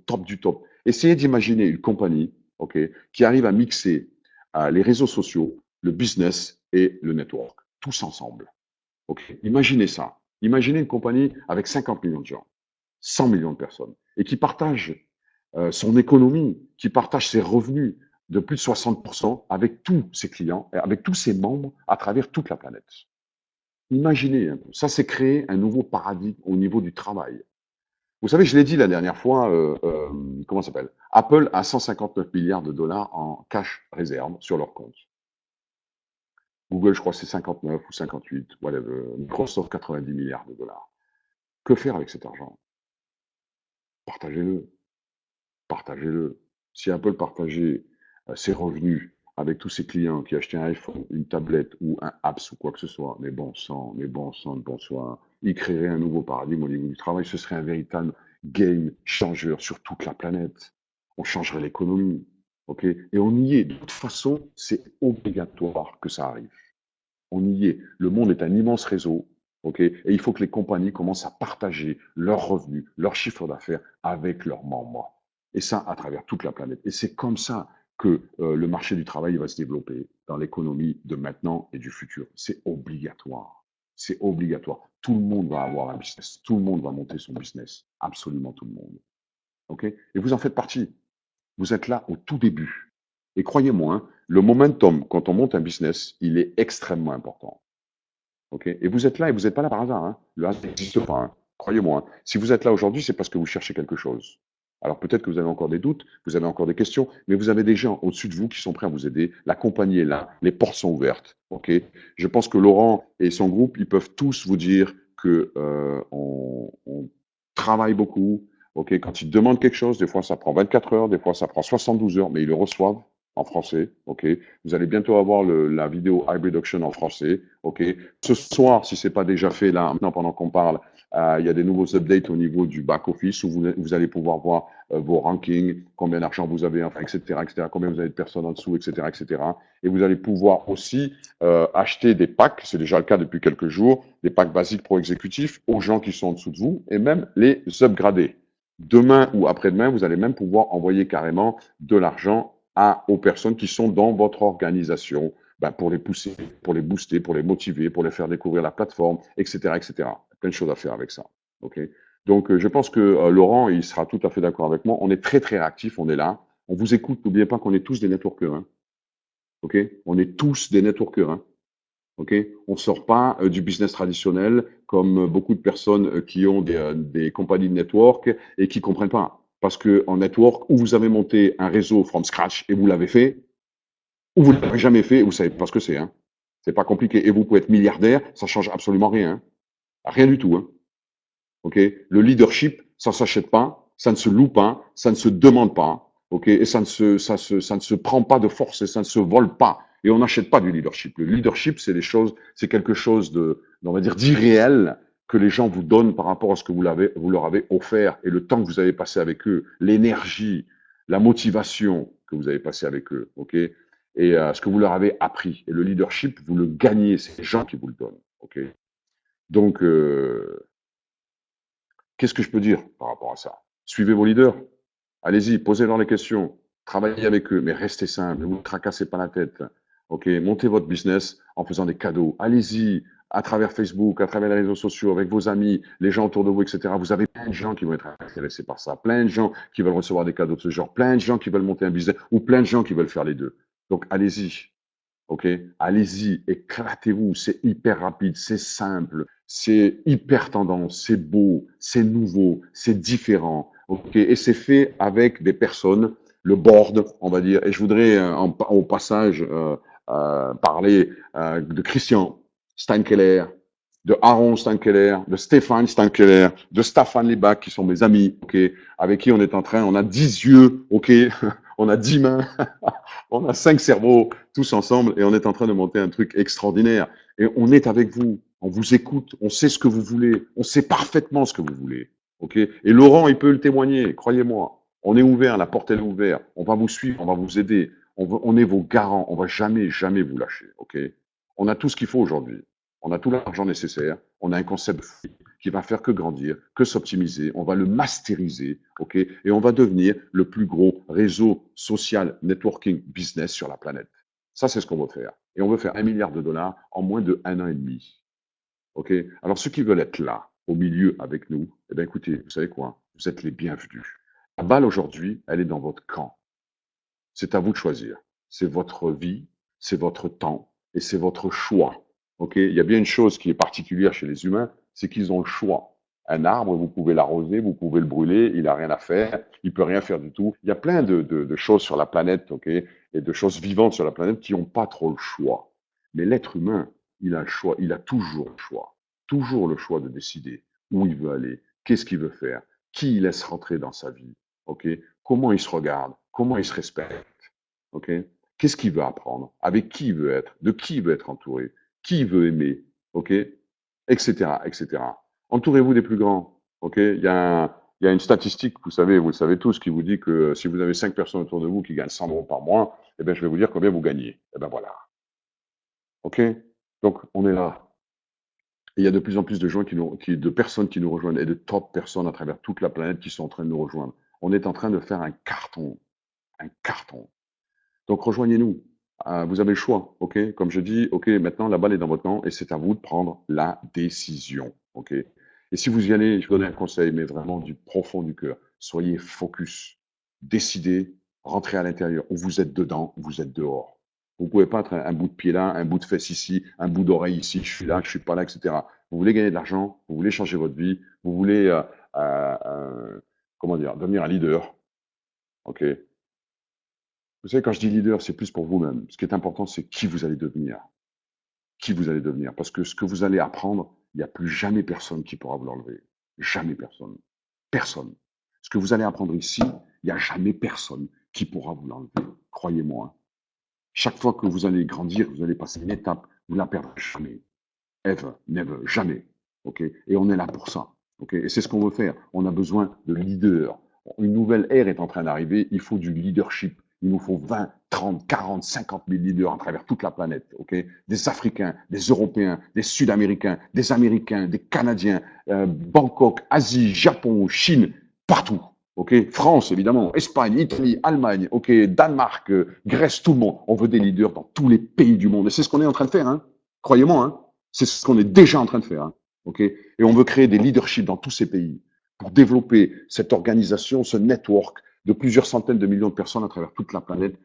Speaker 1: top du top. Essayez d'imaginer une compagnie, OK, qui arrive à mixer les réseaux sociaux, le business et le network, tous ensemble. OK, imaginez ça. Imaginez une compagnie avec 50 millions de gens, 100 millions de personnes, et qui partage son économie, qui partage ses revenus de plus de 60% avec tous ses clients, et avec tous ses membres à travers toute la planète. Imaginez, hein, ça c'est créer un nouveau paradigme au niveau du travail. Vous savez, je l'ai dit la dernière fois, comment ça s'appelle? Apple a 159 milliards de dollars en cash réserve sur leur compte. Google, je crois, c'est 59 ou 58, whatever. Microsoft, 90 milliards de dollars. Que faire avec cet argent? Partagez-le. Partagez-le. Si Apple partageait ses revenus avec tous ses clients qui achetaient un iPhone, une tablette ou un apps ou quoi que ce soit, mais bon sang, bonsoir, il créerait un nouveau paradigme au niveau du travail. Ce serait un véritable game changer sur toute la planète. On changerait l'économie. OK? Et on y est. De toute façon, c'est obligatoire que ça arrive. On y est. Le monde est un immense réseau. OK? Et il faut que les compagnies commencent à partager leurs revenus, leurs chiffres d'affaires avec leurs membres. Et ça, à travers toute la planète. Et c'est comme ça que le marché du travail va se développer dans l'économie de maintenant et du futur. C'est obligatoire. C'est obligatoire. Tout le monde va avoir un business. Tout le monde va monter son business. Absolument tout le monde. OK? Et vous en faites partie. Vous êtes là au tout début. Et croyez-moi, hein, le momentum, quand on monte un business, il est extrêmement important. Okay, et vous êtes là et vous n'êtes pas là par hasard. Hein. Le hasard n'existe pas. Hein. Croyez-moi. Hein. Si vous êtes là aujourd'hui, c'est parce que vous cherchez quelque chose. Alors peut-être que vous avez encore des doutes, vous avez encore des questions, mais vous avez des gens au-dessus de vous qui sont prêts à vous aider. La compagnie est là, les portes sont ouvertes. Ok. Je pense que Laurent et son groupe, ils peuvent tous vous dire que on travaille beaucoup. Ok. Quand ils demandent quelque chose, des fois ça prend 24 heures, des fois ça prend 72 heures, mais ils le reçoivent en français. Ok. Vous allez bientôt avoir la vidéo Hybrid Auction en français. Ok. Ce soir, si c'est pas déjà fait là, maintenant pendant qu'on parle, il y a des nouveaux updates au niveau du back-office où vous allez pouvoir voir vos rankings, combien d'argent vous avez, enfin, etc., combien vous avez de personnes en dessous, etc., etc. Et vous allez pouvoir aussi acheter des packs, c'est déjà le cas depuis quelques jours, des packs basiques pro exécutifs aux gens qui sont en dessous de vous et même les upgrader. Demain ou après-demain, vous allez même pouvoir envoyer carrément de l'argent aux personnes qui sont dans votre organisation pour les pousser, pour les booster, pour les motiver, pour les faire découvrir la plateforme, etc., etc. Plein de choses à faire avec ça. Ok. Donc, je pense que Laurent, il sera tout à fait d'accord avec moi. On est très, très réactifs, on est là. On vous écoute. N'oubliez pas qu'on est tous des networkers. Hein. Ok. On est tous des networkers. Hein. Ok. On sort pas du business traditionnel comme beaucoup de personnes qui ont des compagnies de network et qui comprennent pas. Parce que en network, où vous avez monté un réseau from scratch et vous l'avez fait, ou vous ne l'avez jamais fait et vous savez pas ce que c'est. Hein. C'est pas compliqué. Et vous pouvez être milliardaire, ça change absolument rien. Hein. Rien du tout. Hein. Ok. Le leadership, ça s'achète pas, ça ne se loue pas, ça ne se demande pas. Ok. Et ça ne se prend pas de force et ça ne se vole pas. Et on n'achète pas du leadership. Le leadership, c'est des choses, c'est quelque chose on va dire, d'irréel que les gens vous donnent par rapport à ce que vous leur avez offert et le temps que vous avez passé avec eux, l'énergie, la motivation que vous avez passé avec eux. Ok. Et ce que vous leur avez appris. Et le leadership, vous le gagnez, c'est les gens qui vous le donnent. Ok. Donc, qu'est-ce que je peux dire par rapport à ça? Suivez vos leaders. Allez-y, posez-leur les questions. Travaillez avec eux, mais restez simple. Ne vous tracassez pas la tête. OK? Montez votre business en faisant des cadeaux. Allez-y, à travers Facebook, à travers les réseaux sociaux, avec vos amis, les gens autour de vous, etc. Vous avez plein de gens qui vont être intéressés par ça. Plein de gens qui veulent recevoir des cadeaux de ce genre. Plein de gens qui veulent monter un business ou plein de gens qui veulent faire les deux. Donc, allez-y. OK? Allez-y, éclatez-vous. C'est hyper rapide, c'est simple, c'est hyper tendance, c'est beau, c'est nouveau, c'est différent. OK? Et c'est fait avec des personnes, le board, on va dire. Et je voudrais, au passage, parler de Christian Steinkeller, de Aaron Steinkeller, de Stéphane Steinkeller, de Staffan Lebach, qui sont mes amis, OK? Avec qui on est en train, on a 10 yeux, OK? On a 10 mains. On a 5 cerveaux tous ensemble et on est en train de monter un truc extraordinaire. Et on est avec vous, on vous écoute, on sait ce que vous voulez, on sait parfaitement ce que vous voulez. Ok. Et Laurent, il peut le témoigner, croyez-moi. On est ouvert, la porte elle est ouverte. On va vous suivre, on va vous aider. On est vos garants, on va jamais, jamais vous lâcher. Ok. On a tout ce qu'il faut aujourd'hui. On a tout l'argent nécessaire. On a un concept qui va faire que grandir, que s'optimiser. On va le masteriser, ok, et on va devenir le plus gros réseau social networking business sur la planète. Ça, c'est ce qu'on veut faire. Et on veut faire 1 milliard de dollars en moins de 1 an et demi. Ok. Alors ceux qui veulent être là, au milieu avec nous, eh bien écoutez, vous savez quoi? Vous êtes les bienvenus. La balle aujourd'hui, elle est dans votre camp. C'est à vous de choisir. C'est votre vie, c'est votre temps et c'est votre choix. Ok? Il y a bien une chose qui est particulière chez les humains, c'est qu'ils ont le choix. Un arbre, vous pouvez l'arroser, vous pouvez le brûler, il n'a rien à faire, il peut rien faire du tout. Il y a plein de choses sur la planète, ok, et de choses vivantes sur la planète qui n'ont pas trop le choix. Mais l'être humain, il a le choix, il a toujours le choix de décider où il veut aller, qu'est-ce qu'il veut faire, qui il laisse rentrer dans sa vie, ok, comment il se regarde, comment il se respecte, ok, qu'est-ce qu'il veut apprendre, avec qui il veut être, de qui il veut être entouré, qui il veut aimer, ok, etc., etc. Entourez-vous des plus grands, ok. Il y a une statistique, vous le savez tous, qui vous dit que si vous avez 5 personnes autour de vous qui gagnent 100 euros par mois, eh bien, je vais vous dire combien vous gagnez. Eh bien, voilà. OK? Donc, on est là. Et il y a de plus en plus de gens de personnes qui nous rejoignent et de top personnes à travers toute la planète qui sont en train de nous rejoindre. On est en train de faire un carton. Un carton. Donc, rejoignez-nous. Vous avez le choix. OK? Comme je dis, OK, maintenant, la balle est dans votre camp et c'est à vous de prendre la décision. OK? Et si vous y allez, je vous donne un conseil, mais vraiment du profond du cœur. Soyez focus. Décidez, rentrez à l'intérieur. Ou vous êtes dedans, ou vous êtes dehors. Vous ne pouvez pas être un bout de pied là, un bout de fesse ici, un bout d'oreille ici, je suis là, je suis pas là, etc. Vous voulez gagner de l'argent, vous voulez changer votre vie, vous voulez, comment dire, devenir un leader. OK? Vous savez, quand je dis leader, c'est plus pour vous-même. Ce qui est important, c'est qui vous allez devenir. Qui vous allez devenir. Parce que ce que vous allez apprendre, il n'y a plus jamais personne qui pourra vous l'enlever. Jamais personne. Personne. Ce que vous allez apprendre ici, il n'y a jamais personne qui pourra vous l'enlever. Croyez-moi. Chaque fois que vous allez grandir, vous allez passer une étape, vous ne la perdrez jamais. Ever, never, jamais. OK? Et on est là pour ça. OK? Et c'est ce qu'on veut faire. On a besoin de leaders. Une nouvelle ère est en train d'arriver. Il faut du leadership. Il nous faut 20, 30, 40, 50 000 leaders à travers toute la planète. OK? Des Africains, des Européens, des Sud-Américains, des Américains, des Canadiens, Bangkok, Asie, Japon, Chine, partout. OK? France, évidemment, Espagne, Italie, Allemagne, OK? Danemark, Grèce, tout le monde. On veut des leaders dans tous les pays du monde. Et c'est ce qu'on est en train de faire, hein? Croyez-moi, hein? C'est ce qu'on est déjà en train de faire. Hein, ok. Et on veut créer des leaderships dans tous ces pays pour développer cette organisation, ce network de plusieurs centaines de millions de personnes à travers toute la planète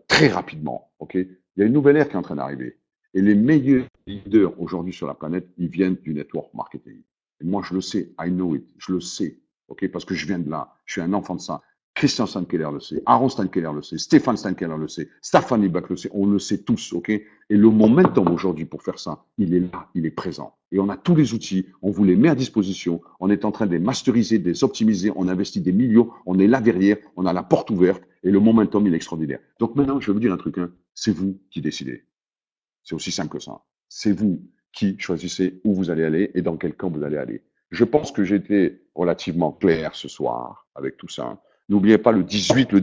Speaker 1: très rapidement. Ok. Il y a une nouvelle ère qui est en train d'arriver. Et les meilleurs leaders aujourd'hui sur la planète, ils viennent du network marketing. Et moi, je le sais, I know it, je le sais, ok, parce que je viens de là, je suis un enfant de ça. Christian Stankeller le sait, Aaron Stankeller le sait, Stéphane Stankeller le sait, Staffan Bach le sait, on le sait tous, ok. Et le momentum aujourd'hui pour faire ça, il est là, il est présent. Et on a tous les outils, on vous les met à disposition, on est en train de les masteriser, de les optimiser, on investit des millions, on est là derrière, on a la porte ouverte et le momentum, il est extraordinaire. Donc maintenant, je vais vous dire un truc, hein, c'est vous qui décidez. C'est aussi simple que ça. C'est vous qui choisissez où vous allez aller et dans quel camp vous allez aller. Je pense que j'ai été relativement clair ce soir avec tout ça. N'oubliez pas le 18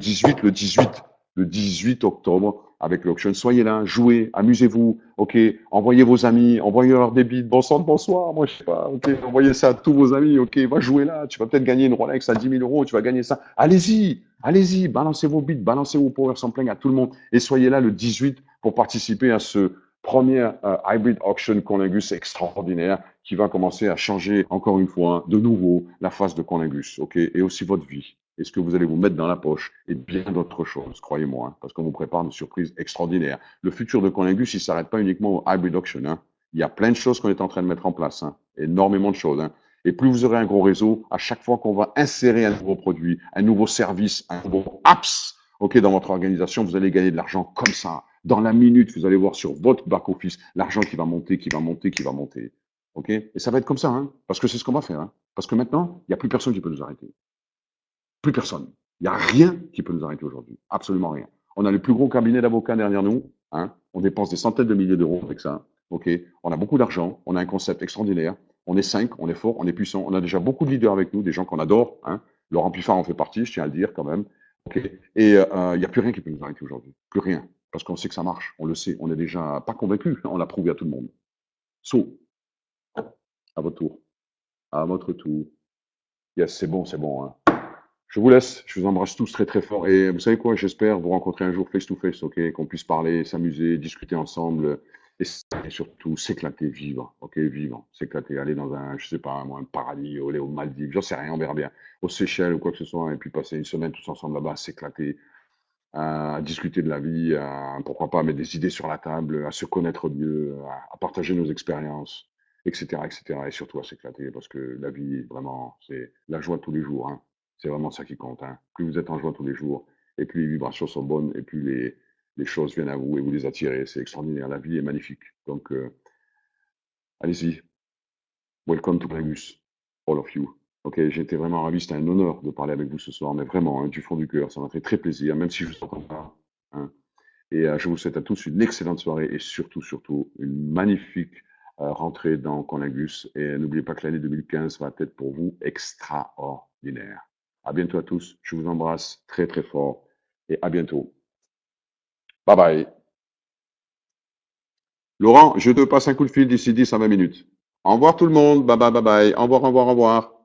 Speaker 1: octobre avec l'auction. Soyez là, jouez, amusez-vous, ok, envoyez vos amis, envoyez-leur des bits, bon sang de bonsoir, moi je sais pas, ok, envoyez ça à tous vos amis, ok, va jouer là, tu vas peut-être gagner une Rolex à 10 000 euros, tu vas gagner ça. Allez-y, allez-y, balancez vos bits, balancez vos power sampling à tout le monde et soyez là le 18 pour participer à ce premier hybrid auction Conlingus extraordinaire qui va commencer à changer encore une fois de nouveau la face de Conlingus, ok, et aussi votre vie. Et ce que vous allez vous mettre dans la poche et bien d'autres choses, croyez-moi, hein, parce qu'on vous prépare une surprise extraordinaire. Le futur de Conlingus, il ne s'arrête pas uniquement au hybrid auction. Hein. Il y a plein de choses qu'on est en train de mettre en place, hein, énormément de choses. Hein. Et plus vous aurez un gros réseau, à chaque fois qu'on va insérer un nouveau produit, un nouveau service, un nouveau apps, ok, dans votre organisation, vous allez gagner de l'argent comme ça. Dans la minute, vous allez voir sur votre back-office l'argent qui va monter, qui va monter, qui va monter. Ok. Et ça va être comme ça, hein, parce que c'est ce qu'on va faire. Hein. Parce que maintenant, il n'y a plus personne qui peut nous arrêter. Plus personne. Il n'y a rien qui peut nous arrêter aujourd'hui. Absolument rien. On a le plus gros cabinet d'avocats derrière nous. Hein. On dépense des centaines de milliers d'euros avec ça. Ok. On a beaucoup d'argent. On a un concept extraordinaire. On est 5, on est fort, on est puissant. On a déjà beaucoup de leaders avec nous, des gens qu'on adore. Hein. Laurent Piffard en fait partie, je tiens à le dire quand même. Okay. Et il n'y a plus rien qui peut nous arrêter aujourd'hui. Plus rien. Parce qu'on sait que ça marche. On le sait. On n'est déjà pas convaincu. On l'a prouvé à tout le monde. So, à votre tour. À votre tour. Yes, c'est bon, c'est bon. Hein. Je vous laisse. Je vous embrasse tous très très fort. Et vous savez quoi? J'espère vous rencontrer un jour face to face, ok? Qu'on puisse parler, s'amuser, discuter ensemble. Et surtout s'éclater, vivre, ok? Vivre, s'éclater, aller dans un, je sais pas, moi, un paradis, aller aux Maldives, j'en sais rien, on verra bien. Aux Seychelles ou quoi que ce soit. Et puis passer une semaine tous ensemble là-bas, s'éclater. à discuter de la vie, pourquoi pas mettre des idées sur la table, à se connaître mieux, à partager nos expériences, etc., etc. Et surtout à s'éclater, parce que la vie, vraiment, c'est la joie de tous les jours, hein. C'est vraiment ça qui compte, hein. Plus vous êtes en joie tous les jours, et plus les vibrations sont bonnes, et plus les choses viennent à vous et vous les attirez. C'est extraordinaire. La vie est magnifique. Donc, allez-y. Welcome to Vegas, all of you. Ok, j'ai été vraiment ravi. C'était un honneur de parler avec vous ce soir, mais vraiment, hein, du fond du cœur, ça m'a fait très plaisir, même si je ne vous entends pas, hein. Et je vous souhaite à tous une excellente soirée et surtout, surtout, une magnifique rentrée dans Conlingus. Et n'oubliez pas que l'année 2015 va être pour vous extraordinaire. À bientôt à tous. Je vous embrasse très, très fort et à bientôt. Bye bye. Laurent, je te passe un coup de fil d'ici 10 à 20 minutes. Au revoir tout le monde. Bye bye, bye bye. Au revoir, au revoir, au revoir.